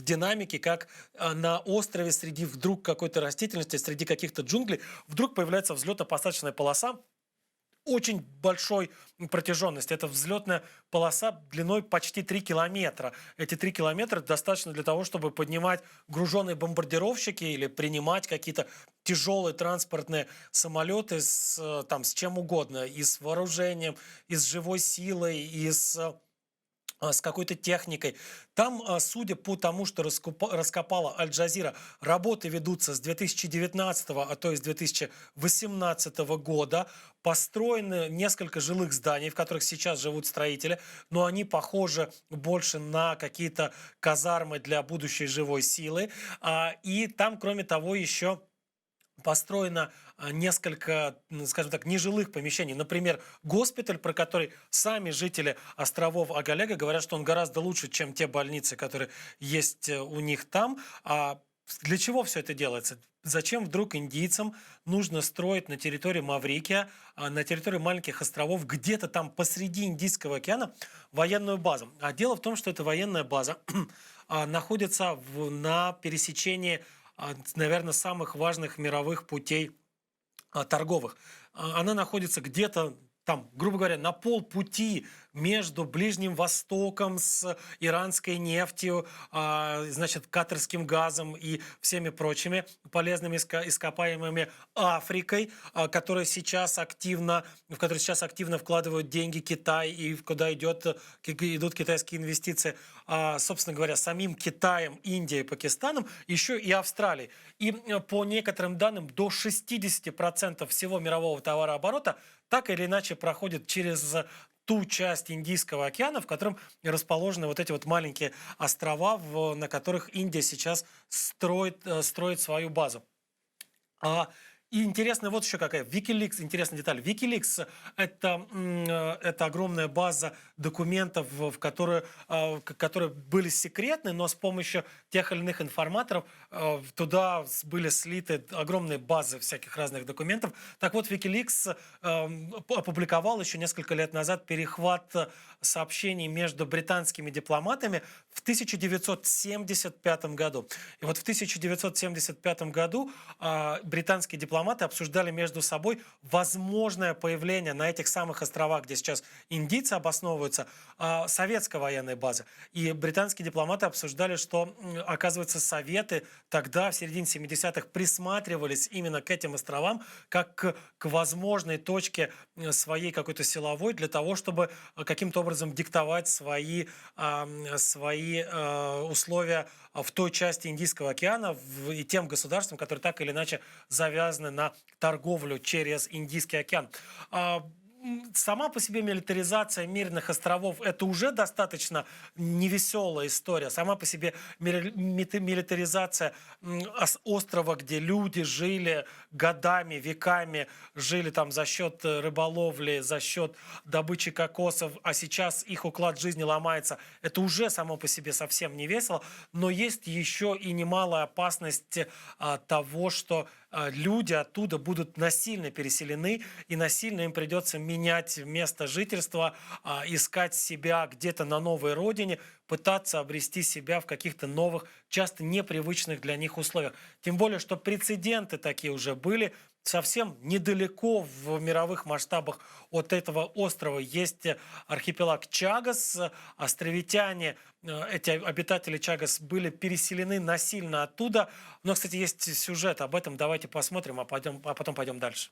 динамике, как на острове среди вдруг какой-то растительности, среди каких-то джунглей, вдруг появляется взлетно-посадочная полоса очень большой протяженности. Это взлетная полоса длиной почти 3 километра. Эти 3 километра достаточно для того, чтобы поднимать груженные бомбардировщики или принимать какие-то тяжелые транспортные самолеты с чем угодно. И с вооружением, и с живой силой, и с какой-то техникой. Там, судя по тому, что раскопала Аль-Джазира, работы ведутся с 2019, а то и с 2018 года. Построены несколько жилых зданий, в которых сейчас живут строители, но они похожи больше на какие-то казармы для будущей живой силы. И там, кроме того, еще построено несколько, скажем так, нежилых помещений. Например, госпиталь, про который сами жители островов Агалега говорят, что он гораздо лучше, чем те больницы, которые есть у них там. А для чего все это делается? Зачем вдруг индийцам нужно строить на территории Маврикия, на территории маленьких островов, где-то там посреди Индийского океана военную базу? А дело в том, что эта военная база находится на пересечении, наверное, самых важных мировых путей торговых. Она находится где-то там, грубо говоря, на полпути между Ближним Востоком с иранской нефтью, значит, катарским газом и всеми прочими полезными ископаемыми, Африкой, в которой сейчас активно вкладывают деньги Китай и куда идут китайские инвестиции, собственно говоря, самим Китаем, Индией, Пакистаном, еще и Австралией. И по некоторым данным до 60% всего мирового товарооборота так или иначе проходит через ту часть Индийского океана, в котором расположены вот эти вот маленькие острова, на которых Индия сейчас строит свою базу. И интересно вот еще какая. Wikileaks, интересная деталь. Wikileaks – это огромная база документов, которые были секретны, но с помощью тех или иных информаторов туда были слиты огромные базы всяких разных документов. Так вот, Wikileaks опубликовал еще несколько лет назад перехват сообщений между британскими дипломатами в 1975 году. И вот в 1975 году британские дипломаты обсуждали между собой возможное появление на этих самых островах, где сейчас индийцы обосновываются, советской военной базы. И британские дипломаты обсуждали, что, оказывается, Советы тогда, в середине 70-х, присматривались именно к этим островам как к возможной точке своей какой-то силовой для того, чтобы каким-то образом диктовать свои условия в той части Индийского океана и тем государствам, которые так или иначе завязаны на торговлю через Индийский океан. Сама по себе милитаризация мирных островов – это уже достаточно невеселая история. Сама по себе милитаризация острова, где люди жили годами, веками, жили там за счет рыболовли, за счет добычи кокосов, а сейчас их уклад жизни ломается. Это уже само по себе совсем не весело, но есть еще и немалая опасность того, что люди оттуда будут насильно переселены, и насильно им придется менять место жительства, искать себя где-то на новой родине, пытаться обрести себя в каких-то новых, часто непривычных для них условиях. Тем более, что прецеденты такие уже были. Совсем недалеко в мировых масштабах от этого острова есть архипелаг Чагос. Островитяне, эти обитатели Чагос, были переселены насильно оттуда. Но, кстати, есть сюжет об этом. Давайте посмотрим, а потом пойдем дальше.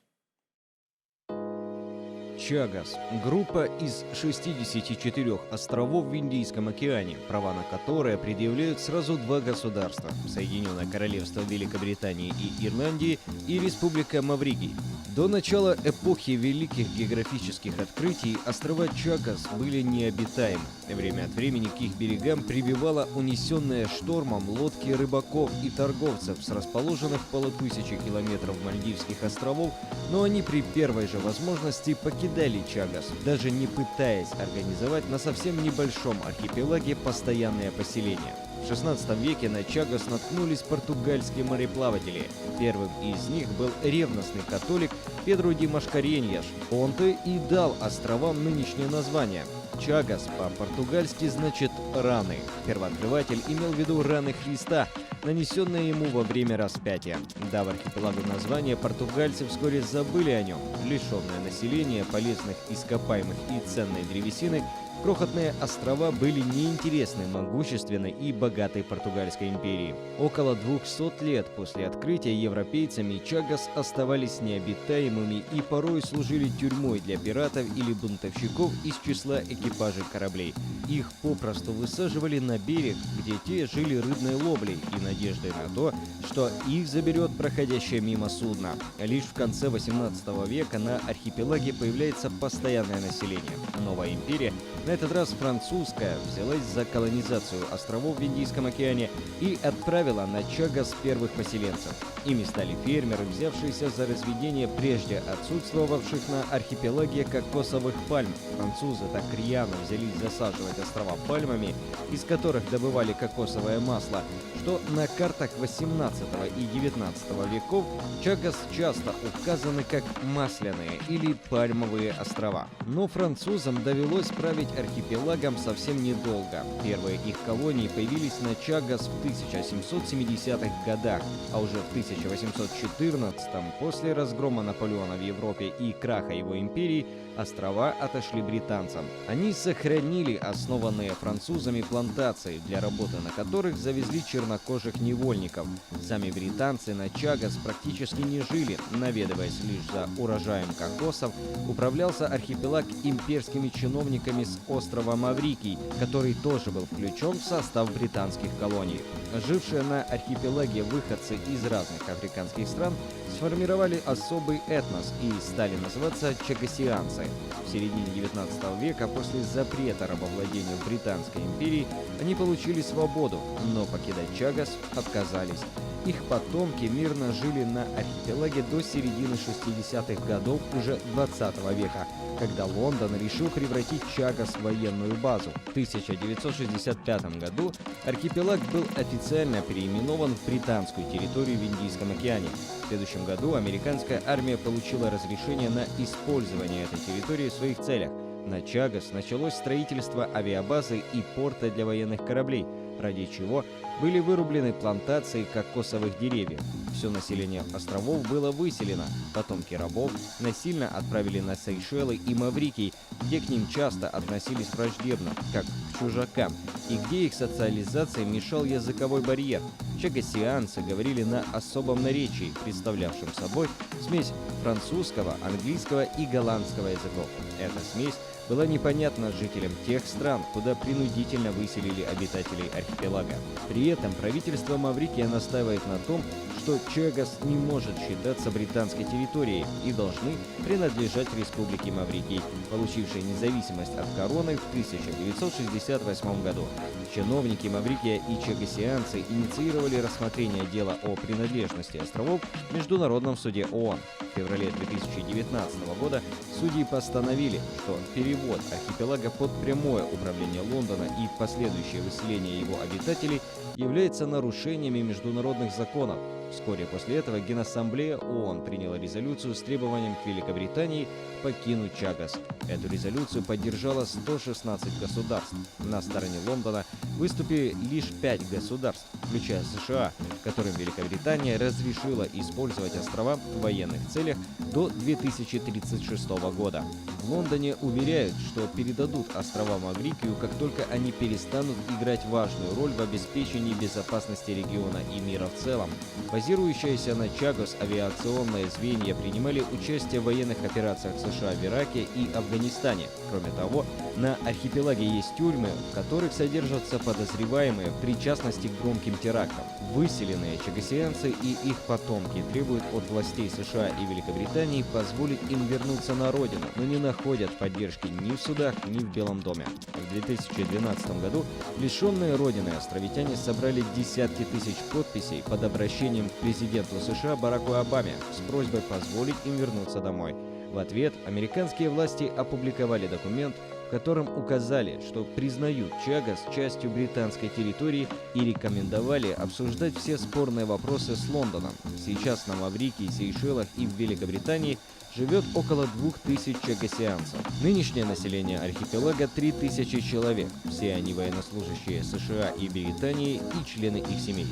Чагос – группа из 64 островов в Индийском океане, права на которые предъявляют сразу два государства – Соединенное Королевство Великобритании и Ирландии и Республика Маврикий. До начала эпохи великих географических открытий острова Чагос были необитаемы. Время от времени к их берегам прибивала унесенная штормом лодки рыбаков и торговцев с расположенных в полутысячи километров Мальдивских островов, но они при первой же возможности покидали Чагос, даже не пытаясь организовать на совсем небольшом архипелаге постоянное поселение. В XVI веке на Чагос наткнулись португальские мореплаватели. Первым из них был ревностный католик Педро де Машкареньяш. Он-то и дал островам нынешнее название. Чагос по-португальски значит «раны». Первооткрыватель имел в виду раны Христа, нанесенные ему во время распятия. Дав архипелагу название, португальцы вскоре забыли о нем. Лишенное населения, полезных ископаемых и ценной древесины, крохотные острова были неинтересны могущественной и богатой португальской империи. Около 200 лет после открытия европейцами Чагос оставались необитаемыми и порой служили тюрьмой для пиратов или бунтовщиков из числа экипажей кораблей. Их попросту высаживали на берег, где те жили рыбной ловлей и надеждой на то, что их заберет проходящее мимо судно. Лишь в конце 18 века на архипелаге появляется постоянное население. Новая империя, на этот раз французская, взялась за колонизацию островов в Индийском океане и отправила на Чагос первых поселенцев. Ими стали фермеры, взявшиеся за разведение прежде отсутствовавших на архипелаге кокосовых пальм. Французы так рьяно взялись засаживать острова пальмами, из которых добывали кокосовое масло, что на картах 18 и 19 веков Чагос часто указаны как масляные или пальмовые острова. Но французам довелось править архипелагом совсем недолго. Первые их колонии появились на Чагос в 1770-х годах, а уже в 1814-м, после разгрома Наполеона в Европе и краха его империи, острова отошли британцам. Они сохранили основанные французами плантации, для работы на которых завезли чернокожих невольников. Сами британцы на Чагос практически не жили, наведываясь лишь за урожаем кокосов. Управлялся архипелаг имперскими чиновниками с острова Маврикий, который тоже был включен в состав британских колоний. Жившие на архипелаге выходцы из разных африканских стран сформировали особый этнос и стали называться чагосианцы. В середине 19 века, после запрета рабовладения в Британской империи, они получили свободу, но покидать Чагос отказались. Их потомки мирно жили на архипелаге до середины 60-х годов уже 20 века, когда Лондон решил превратить Чагос в военную базу. В 1965 году архипелаг был официально переименован в британскую территорию в Индийском океане. В следующем году американская армия получила разрешение на использование этой территории в своих целях. На Чагос началось строительство авиабазы и порта для военных кораблей, ради чего были вырублены плантации кокосовых деревьев. Все население островов было выселено. Потомки рабов насильно отправили на Сейшелы и Маврикий, где к ним часто относились враждебно, как к чужакам, и где их социализации мешал языковой барьер. Чагосианцы говорили на особом наречии, представлявшем собой смесь французского, английского и голландского языков. Эта смесь была непонятна жителям тех стран, куда принудительно выселили обитателей архипелага. При этом правительство Маврикия настаивает на том, что Чагос не может считаться британской территорией и должны принадлежать Республике Маврикий, получившей независимость от короны в 1968 году. Чиновники Маврикия и чагосианцы инициировали рассмотрение дела о принадлежности островов в Международном суде ООН. в феврале 2019 года судьи постановили, что перевод архипелага под прямое управление Лондона и последующее выселение его обитателей является нарушениями международных законов. Вскоре после этого Генассамблея ООН приняла резолюцию с требованием к Великобритании покинуть Чагос. Эту резолюцию поддержало 116 государств. На стороне Лондона выступили лишь 5 государств, включая США, которым Великобритания разрешила использовать острова в военных целях до 2036 года. В Лондоне уверяют, что передадут острова Маврикию, как только они перестанут играть важную роль в обеспечении безопасности региона и мира в целом. Базирующиеся на Чагос авиационные звенья принимали участие в военных операциях США в Ираке и Афганистане. Кроме того, на архипелаге есть тюрьмы, в которых содержатся подозреваемые в причастности к громким терактам. Выселенные чагосианцы и их потомки требуют от властей США и Великобритании позволить им вернуться на родину, но не находят поддержки ни в судах, ни в Белом доме. В 2012 году лишенные родины островитяне собрали десятки тысяч подписей под обращением к президенту США Бараку Обаме с просьбой позволить им вернуться домой. В ответ американские власти опубликовали документ, в котором указали, что признают Чагос частью британской территории и рекомендовали обсуждать все спорные вопросы с Лондоном. Сейчас на Маврикии, Сейшелах и в Великобритании живет около 2000 чагосианцев. Нынешнее население архипелага 3000 человек. Все они военнослужащие США и Британии и члены их семей.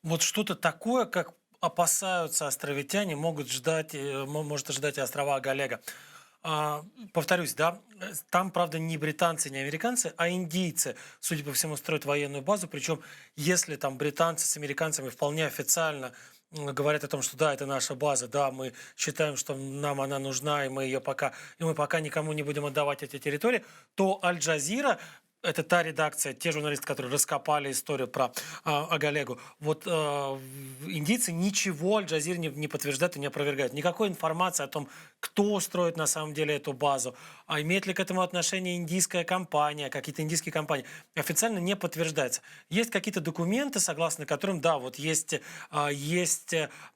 Вот что-то такое, как опасаются островитяне, может ожидать и острова Галега. Повторюсь, да, там, правда, не британцы, не американцы, а индийцы, судя по всему, строят военную базу. Причем, если там британцы с американцами вполне официально говорят о том, что да, это наша база, да, мы считаем, что нам она нужна, и мы пока никому не будем отдавать эти территории, то Аль-Джазира, это та редакция, те журналисты, которые раскопали историю про Агалегу. Вот индийцы ничего Аль-Джазире не подтверждают и не опровергают. Никакой информации о том, кто строит на самом деле эту базу, а имеет ли к этому отношение индийская компания, какие-то индийские компании, официально не подтверждается. Есть какие-то документы, согласно которым, да, вот есть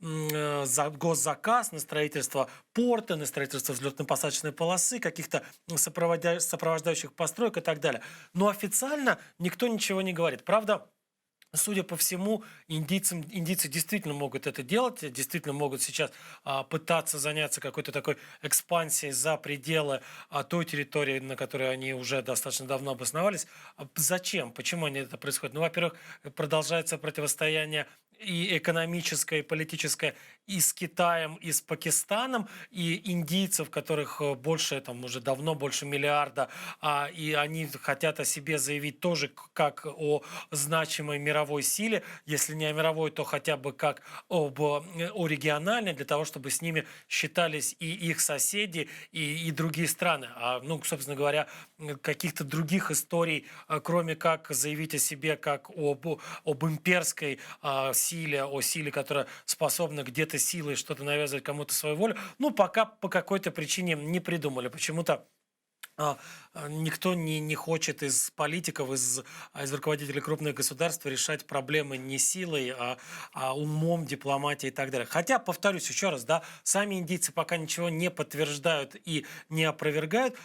госзаказ на строительство порта, на строительство взлетно-посадочной полосы, каких-то сопровождающих построек и так далее. Но официально никто ничего не говорит. Правда, судя по всему, индийцы действительно могут это делать, действительно могут сейчас пытаться заняться какой-то такой экспансией за пределы той территории, на которой они уже достаточно давно обосновались. Зачем? Почему они это происходит? Ну, во-первых, продолжается противостояние и экономическое, и политическое и с Китаем, и с Пакистаном, и индийцев, которых больше, там уже давно больше миллиарда, и они хотят о себе заявить тоже как о значимой мировой силе, если не о мировой, то хотя бы как о региональной, для того, чтобы с ними считались и их соседи, и другие страны. Собственно говоря, каких-то других историй, кроме как заявить о себе как об имперской силе, о силе, которая способна где-то силой что-то навязывать кому-то свою волю, пока по какой-то причине не придумали. Почему-то никто не хочет из политиков, из руководителей крупных государств решать проблемы не силой, а умом, дипломатией и так далее. Хотя, повторюсь еще раз, да, сами индийцы пока ничего не подтверждают и не опровергают.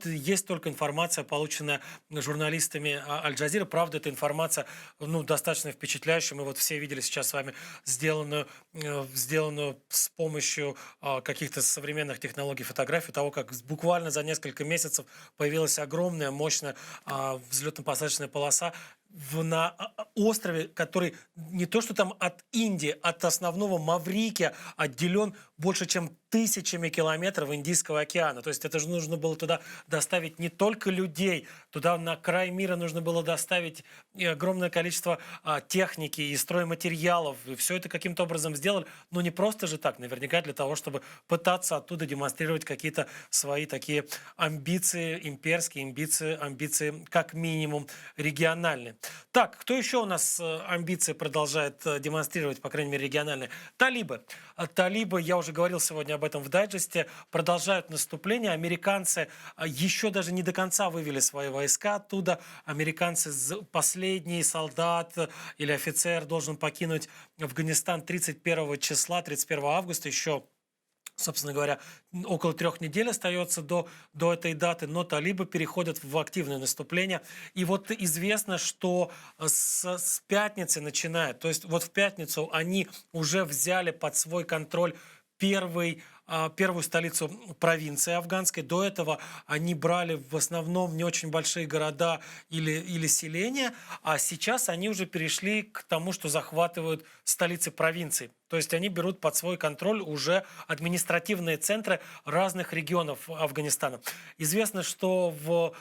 Есть только информация, полученная журналистами Аль-Джазиры. Правда, эта информация достаточно впечатляющая. Мы все видели сейчас с вами сделанную с помощью каких-то современных технологий фотографию того, как буквально за несколько месяцев появилась огромная, мощная взлетно-посадочная полоса на острове, который не то что там от Индии, от основного Маврикия отделен больше, чем тысячами километров Индийского океана. То есть это же нужно было туда доставить не только людей, туда на край мира нужно было доставить и огромное количество техники и стройматериалов. И все это каким-то образом сделали. Но не просто же так, наверняка для того, чтобы пытаться оттуда демонстрировать какие-то свои такие амбиции, имперские амбиции как минимум региональные. Так, кто еще у нас амбиции продолжает демонстрировать, по крайней мере, региональные? Талибы. Талибы, я уже говорил сегодня об этом в дайджесте, продолжают наступление. Американцы еще даже не до конца вывели свои войска оттуда. Американцы, последний солдат или офицер должен покинуть Афганистан 31 числа, 31 августа, еще, собственно говоря, около 3 недель остается до этой даты, но талибы переходят в активное наступление. И вот известно, что с пятницы начинает, то есть вот в пятницу они уже взяли под свой контроль первую столицу провинции афганской. До этого они брали в основном не очень большие города или селения, а сейчас они уже перешли к тому, что захватывают столицы провинций. То есть они берут под свой контроль уже административные центры разных регионов Афганистана. Известно, что в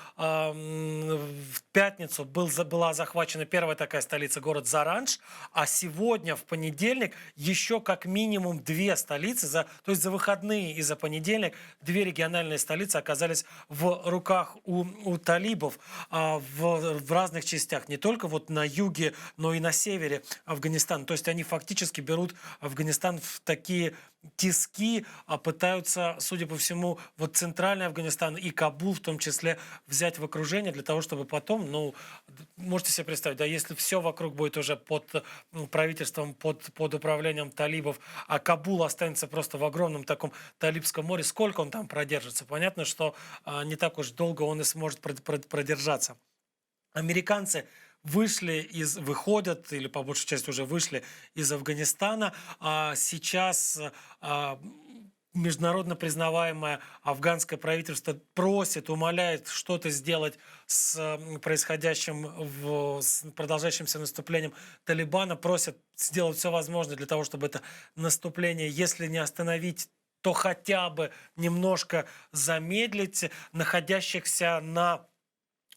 пятницу была захвачена первая такая столица, город Заранж, а сегодня, в понедельник, еще как минимум 2 столицы, то есть за выходные и за понедельник 2 региональные столицы оказались в руках у талибов в разных частях, не только вот на юге, но и на севере Афганистана. То есть они фактически берут Афганистан в такие тиски, пытаются, судя по всему, вот центральный Афганистан и Кабул в том числе взять в окружение для того, чтобы потом, можете себе представить, да, если все вокруг будет уже под правительством, под управлением талибов, а Кабул останется просто в огромном таком талибском море, сколько он там продержится? Понятно, что не так уж долго он и сможет продержаться. Американцы выходят, или по большей части уже вышли из Афганистана. Сейчас международно признаваемое афганское правительство просит, умоляет что-то сделать с с продолжающимся наступлением Талибана, просят сделать все возможное для того, чтобы это наступление, если не остановить, то хотя бы немножко замедлить. Находящихся на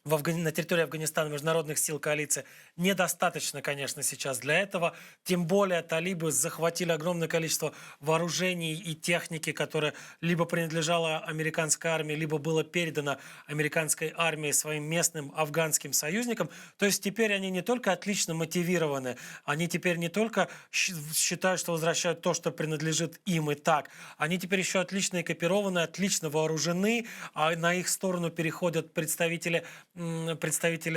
территории Афганистана международных сил коалиции недостаточно, конечно, сейчас для этого. Тем более талибы захватили огромное количество вооружений и техники, которая либо принадлежала американской армии, либо было передано американской армии своим местным афганским союзникам. То есть теперь они не только отлично мотивированы, они теперь не только считают, что возвращают то, что принадлежит им и так, они теперь еще отлично экипированы, отлично вооружены, а на их сторону переходят представители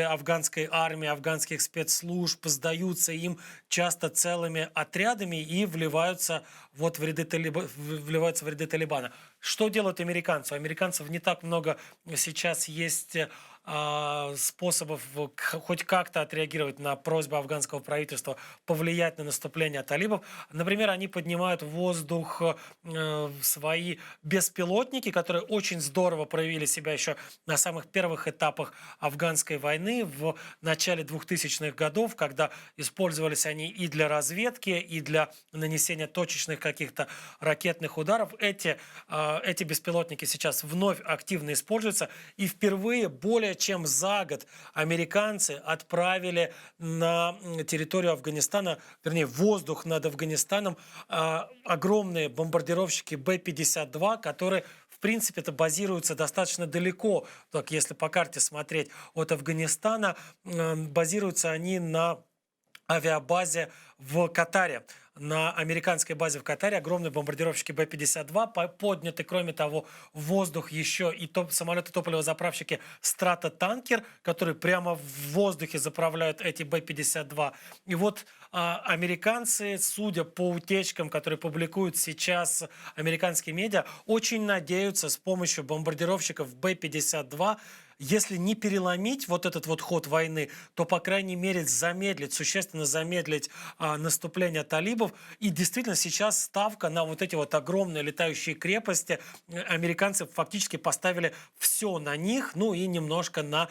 афганской армии, афганских спецслужб, сдаются им часто целыми отрядами и вливаются в ряды Талибана. Что делают американцы? У американцев не так много сейчас есть способов хоть как-то отреагировать на просьбу афганского правительства повлиять на наступление талибов. Например, они поднимают в воздух свои беспилотники, которые очень здорово проявили себя еще на самых первых этапах афганской войны в начале 2000-х годов, когда использовались они и для разведки, и для нанесения точечных каких-то ракетных ударов. Эти беспилотники сейчас вновь активно используются, и впервые более чем за год американцы отправили на территорию Афганистана, вернее, в воздух над Афганистаном огромные бомбардировщики Б-52, которые в принципе-то базируются достаточно далеко, так если по карте смотреть, от Афганистана. Базируются они на авиабазе в Катаре. На американской базе в Катаре огромные бомбардировщики Б-52 подняты, кроме того, в воздух еще и самолеты-топливозаправщики «Стратотанкер», которые прямо в воздухе заправляют эти Б-52. И вот американцы, судя по утечкам, которые публикуют сейчас американские медиа, очень надеются с помощью бомбардировщиков Б-52, если не переломить вот этот вот ход войны, то, по крайней мере, существенно замедлить наступление талибов. И действительно сейчас ставка на вот эти вот огромные летающие крепости. Американцы фактически поставили все на них, и немножко на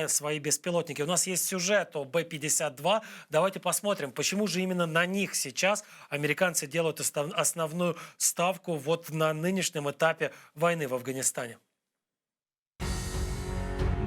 свои беспилотники. У нас есть сюжет о Б-52. Давайте посмотрим, почему же именно на них сейчас американцы делают основную ставку вот на нынешнем этапе войны в Афганистане.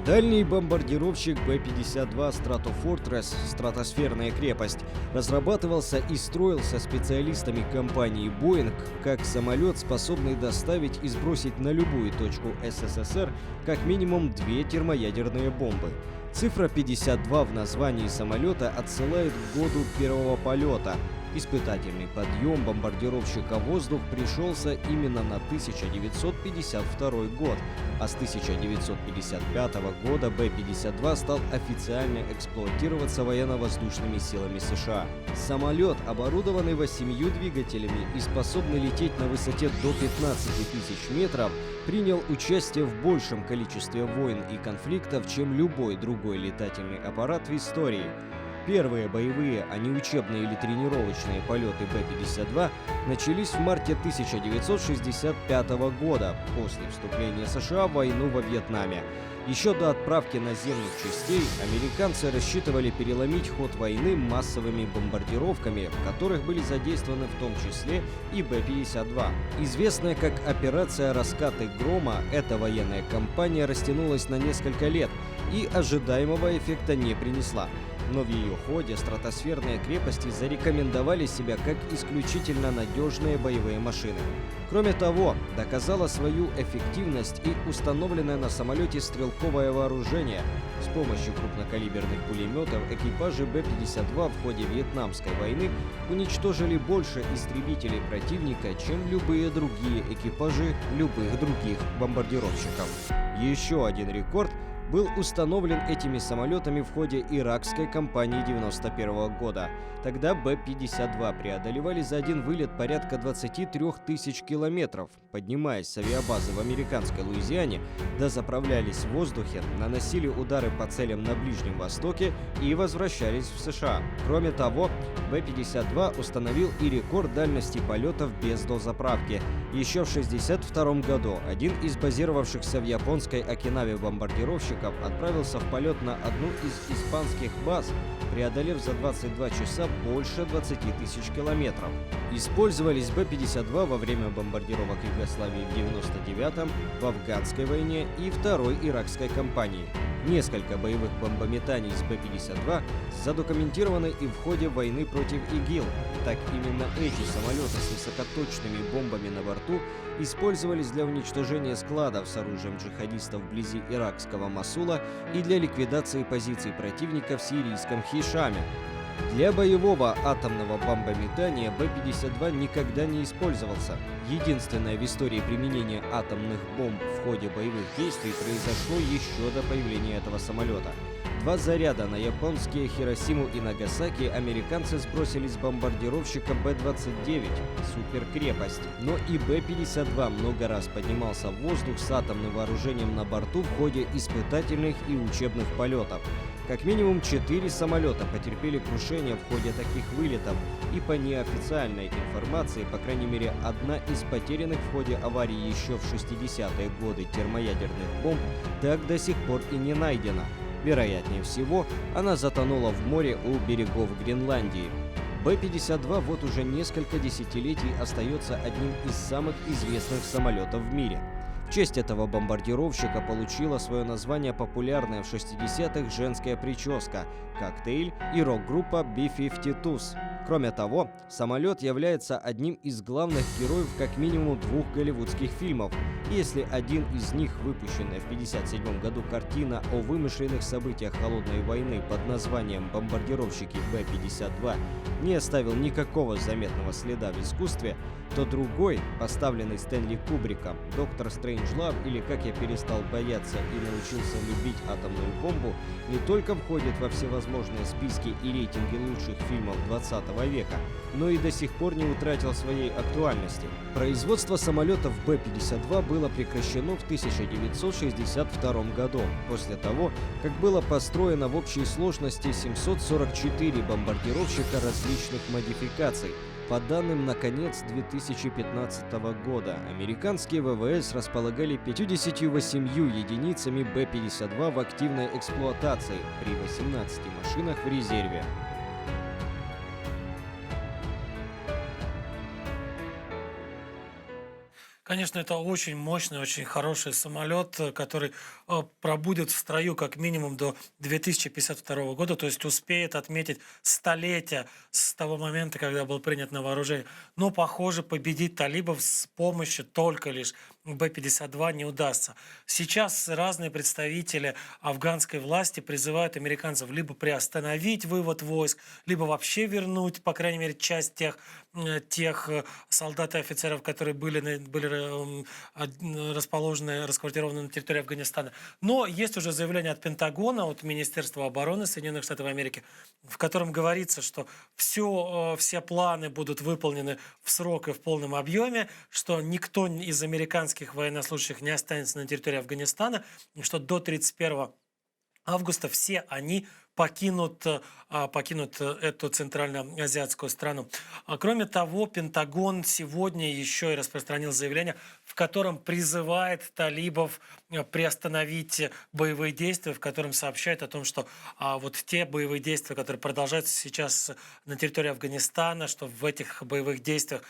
Дальний бомбардировщик Б-52 Stratofortress «Стратосферная крепость» разрабатывался и строился специалистами компании Boeing как самолет, способный доставить и сбросить на любую точку СССР как минимум 2 термоядерные бомбы. Цифра 52 в названии самолета отсылает к году первого полета. Испытательный подъем бомбардировщика в воздух пришелся именно на 1952 год, а с 1955 года Б-52 стал официально эксплуатироваться военно-воздушными силами США. Самолет, оборудованный 8 двигателями и способный лететь на высоте до 15 тысяч метров, принял участие в большем количестве войн и конфликтов, чем любой другой летательный аппарат в истории. Первые боевые, а не учебные или тренировочные полеты Б-52 начались в марте 1965 года, после вступления США в войну во Вьетнаме. Еще до отправки наземных частей американцы рассчитывали переломить ход войны массовыми бомбардировками, в которых были задействованы в том числе и Б-52. Известная как операция «Раскаты грома», эта военная кампания растянулась на несколько лет и ожидаемого эффекта не принесла. Но в ее ходе стратосферные крепости зарекомендовали себя как исключительно надежные боевые машины. Кроме того, доказало свою эффективность и установленное на самолете стрелковое вооружение. С помощью крупнокалиберных пулеметов экипажи Б-52 в ходе Вьетнамской войны уничтожили больше истребителей противника, чем любые другие экипажи любых других бомбардировщиков. Еще один рекорд был установлен этими самолетами в ходе иракской кампании 1991 года. Тогда Б-52 преодолевали за один вылет порядка 23 тысяч километров, поднимаясь с авиабазы в американской Луизиане, дозаправлялись в воздухе, наносили удары по целям на Ближнем Востоке и возвращались в США. Кроме того, Б-52 установил и рекорд дальности полетов без дозаправки. Еще в 1962 году один из базировавшихся в японской Окинаве бомбардировщиков отправился в полет на одну из испанских баз, преодолев за 22 часа больше 20 тысяч километров. Использовались Б-52 во время бомбардировок Югославии в 1999-м, в афганской войне и второй иракской кампании. Несколько боевых бомбометаний с Б-52 задокументированы и в ходе войны против ИГИЛ. Так именно эти самолеты с высокоточными бомбами на борту использовались для уничтожения складов с оружием джихадистов вблизи иракского Мосула и для ликвидации позиций противника в сирийском Хишаме. Для боевого атомного бомбометания Б-52 никогда не использовался. Единственное в истории применение атомных бомб в ходе боевых действий произошло еще до появления этого самолета. 2 заряда на японские Хиросиму и Нагасаки американцы сбросили с бомбардировщика Б-29 «Суперкрепость». Но и Б-52 много раз поднимался в воздух с атомным вооружением на борту в ходе испытательных и учебных полетов. Как минимум 4 самолета потерпели крушение в ходе таких вылетов, и по неофициальной информации, по крайней мере, одна из потерянных в ходе аварии еще в 60-е годы термоядерных бомб так до сих пор и не найдена. Вероятнее всего, она затонула в море у берегов Гренландии. Б-52 вот уже несколько десятилетий остается одним из самых известных самолетов в мире. В честь этого бомбардировщика получила свое название популярная в 60-х женская прическа, коктейль и рок-группа B-52s. Кроме того, самолет является одним из главных героев как минимум 2 голливудских фильмов. И если один из них, выпущенная в 1957 году картина о вымышленных событиях Холодной войны под названием «Бомбардировщики Б-52», не оставил никакого заметного следа в искусстве, то другой, поставленный Стэнли Кубриком, «Доктор Стрейнджлав» или «Как я перестал бояться и научился любить атомную бомбу», не только входит во всевозможные списки и рейтинги лучших фильмов 20 века, но и до сих пор не утратил своей актуальности. Производство самолетов Б-52 было прекращено в 1962 году, после того, как было построено в общей сложности 744 бомбардировщика различных модификаций. По данным на конец 2015 года, американские ВВС располагали 58 единицами Б-52 в активной эксплуатации при 18 машинах в резерве. Конечно, это очень мощный, очень хороший самолет, который пробудет в строю как минимум до 2052 года, то есть успеет отметить столетие с того момента, когда был принят на вооружение. Но, похоже, победить талибов с помощью только лишь Б-52 не удастся. Сейчас разные представители афганской власти призывают американцев либо приостановить вывод войск, либо вообще вернуть, по крайней мере, часть тех солдат и офицеров, которые были расположены, расквартированы на территории Афганистана. Но есть уже заявление от Пентагона, от Министерства обороны Соединенных Штатов Америки, в котором говорится, что все планы будут выполнены в срок и в полном объеме, что никто из американских военнослужащих не останется на территории Афганистана, и что до 31 августа все они покинут эту центральноазиатскую страну. Кроме того, Пентагон сегодня еще и распространил заявление, в котором призывает талибов приостановить боевые действия, в котором сообщает о том, что вот те боевые действия, которые продолжаются сейчас на территории Афганистана, что в этих боевых действиях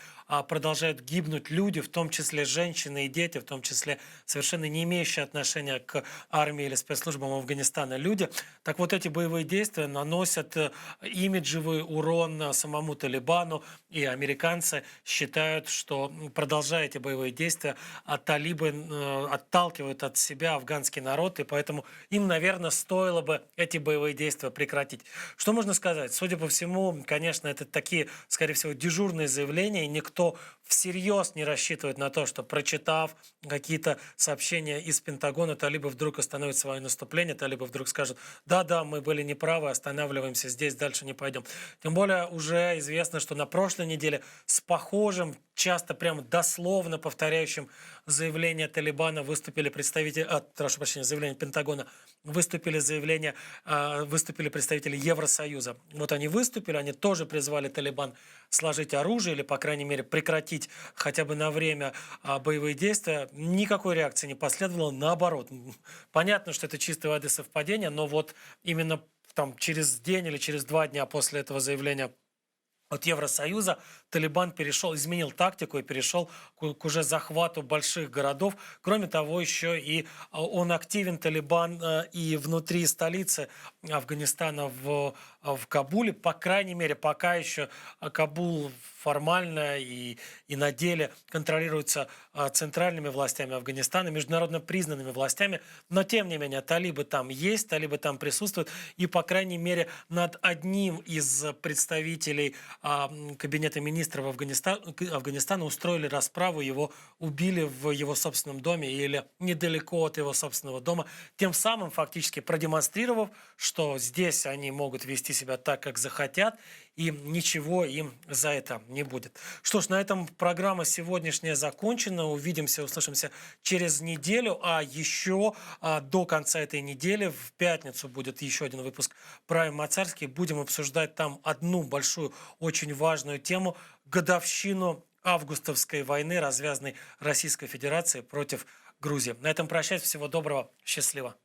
продолжают гибнуть люди, в том числе женщины и дети, в том числе совершенно не имеющие отношения к армии или спецслужбам Афганистана люди. Так вот, эти боевые действия наносят имиджевый урон самому Талибану, и американцы считают, что, продолжая эти боевые действия, талибы отталкивают от себя афганский народ, и поэтому им, наверное, стоило бы эти боевые действия прекратить. Что можно сказать? Судя по всему, конечно, это такие, скорее всего, дежурные заявления, и никто всерьез не рассчитывает на то, что, прочитав какие-то сообщения из Пентагона, талибы вдруг остановят свое наступление, талибы вдруг скажут: да, мы были неправы, останавливаемся здесь, дальше не пойдем. Тем более уже известно, что на прошлой неделе с похожим, часто прямо дословно повторяющим заявление Талибана выступили представители, прошу прощения, заявление Пентагона, выступили представители Евросоюза. Вот они выступили, они тоже призвали Талибан сложить оружие или, по крайней мере, прекратить хотя бы на время боевые действия. Никакой реакции не последовало, наоборот. Понятно, что это чистой воды совпадение, но вот именно там через день или через 2 дня после этого заявления от Евросоюза Талибан изменил тактику и перешел к уже захвату больших городов. Кроме того, еще и он активен, Талибан, и внутри столицы Афганистана в Кабуле. По крайней мере, пока еще Кабул формально и на деле контролируется центральными властями Афганистана, международно признанными властями. Но, тем не менее, талибы там есть, талибы там присутствуют. И, по крайней мере, над одним из представителей кабинета министров Афганистана устроили расправу, его убили в его собственном доме или недалеко от его собственного дома, тем самым фактически продемонстрировав, что здесь они могут вести себя так, как захотят, и ничего им за это не будет. Что ж, на этом программа сегодняшняя закончена. Увидимся, услышимся через неделю, а еще до конца этой недели, в пятницу, будет еще один выпуск Prime Моцарский. Будем обсуждать там одну большую, очень важную тему — годовщину августовской войны, развязанной Российской Федерацией против Грузии. На этом прощаюсь. Всего доброго. Счастливо.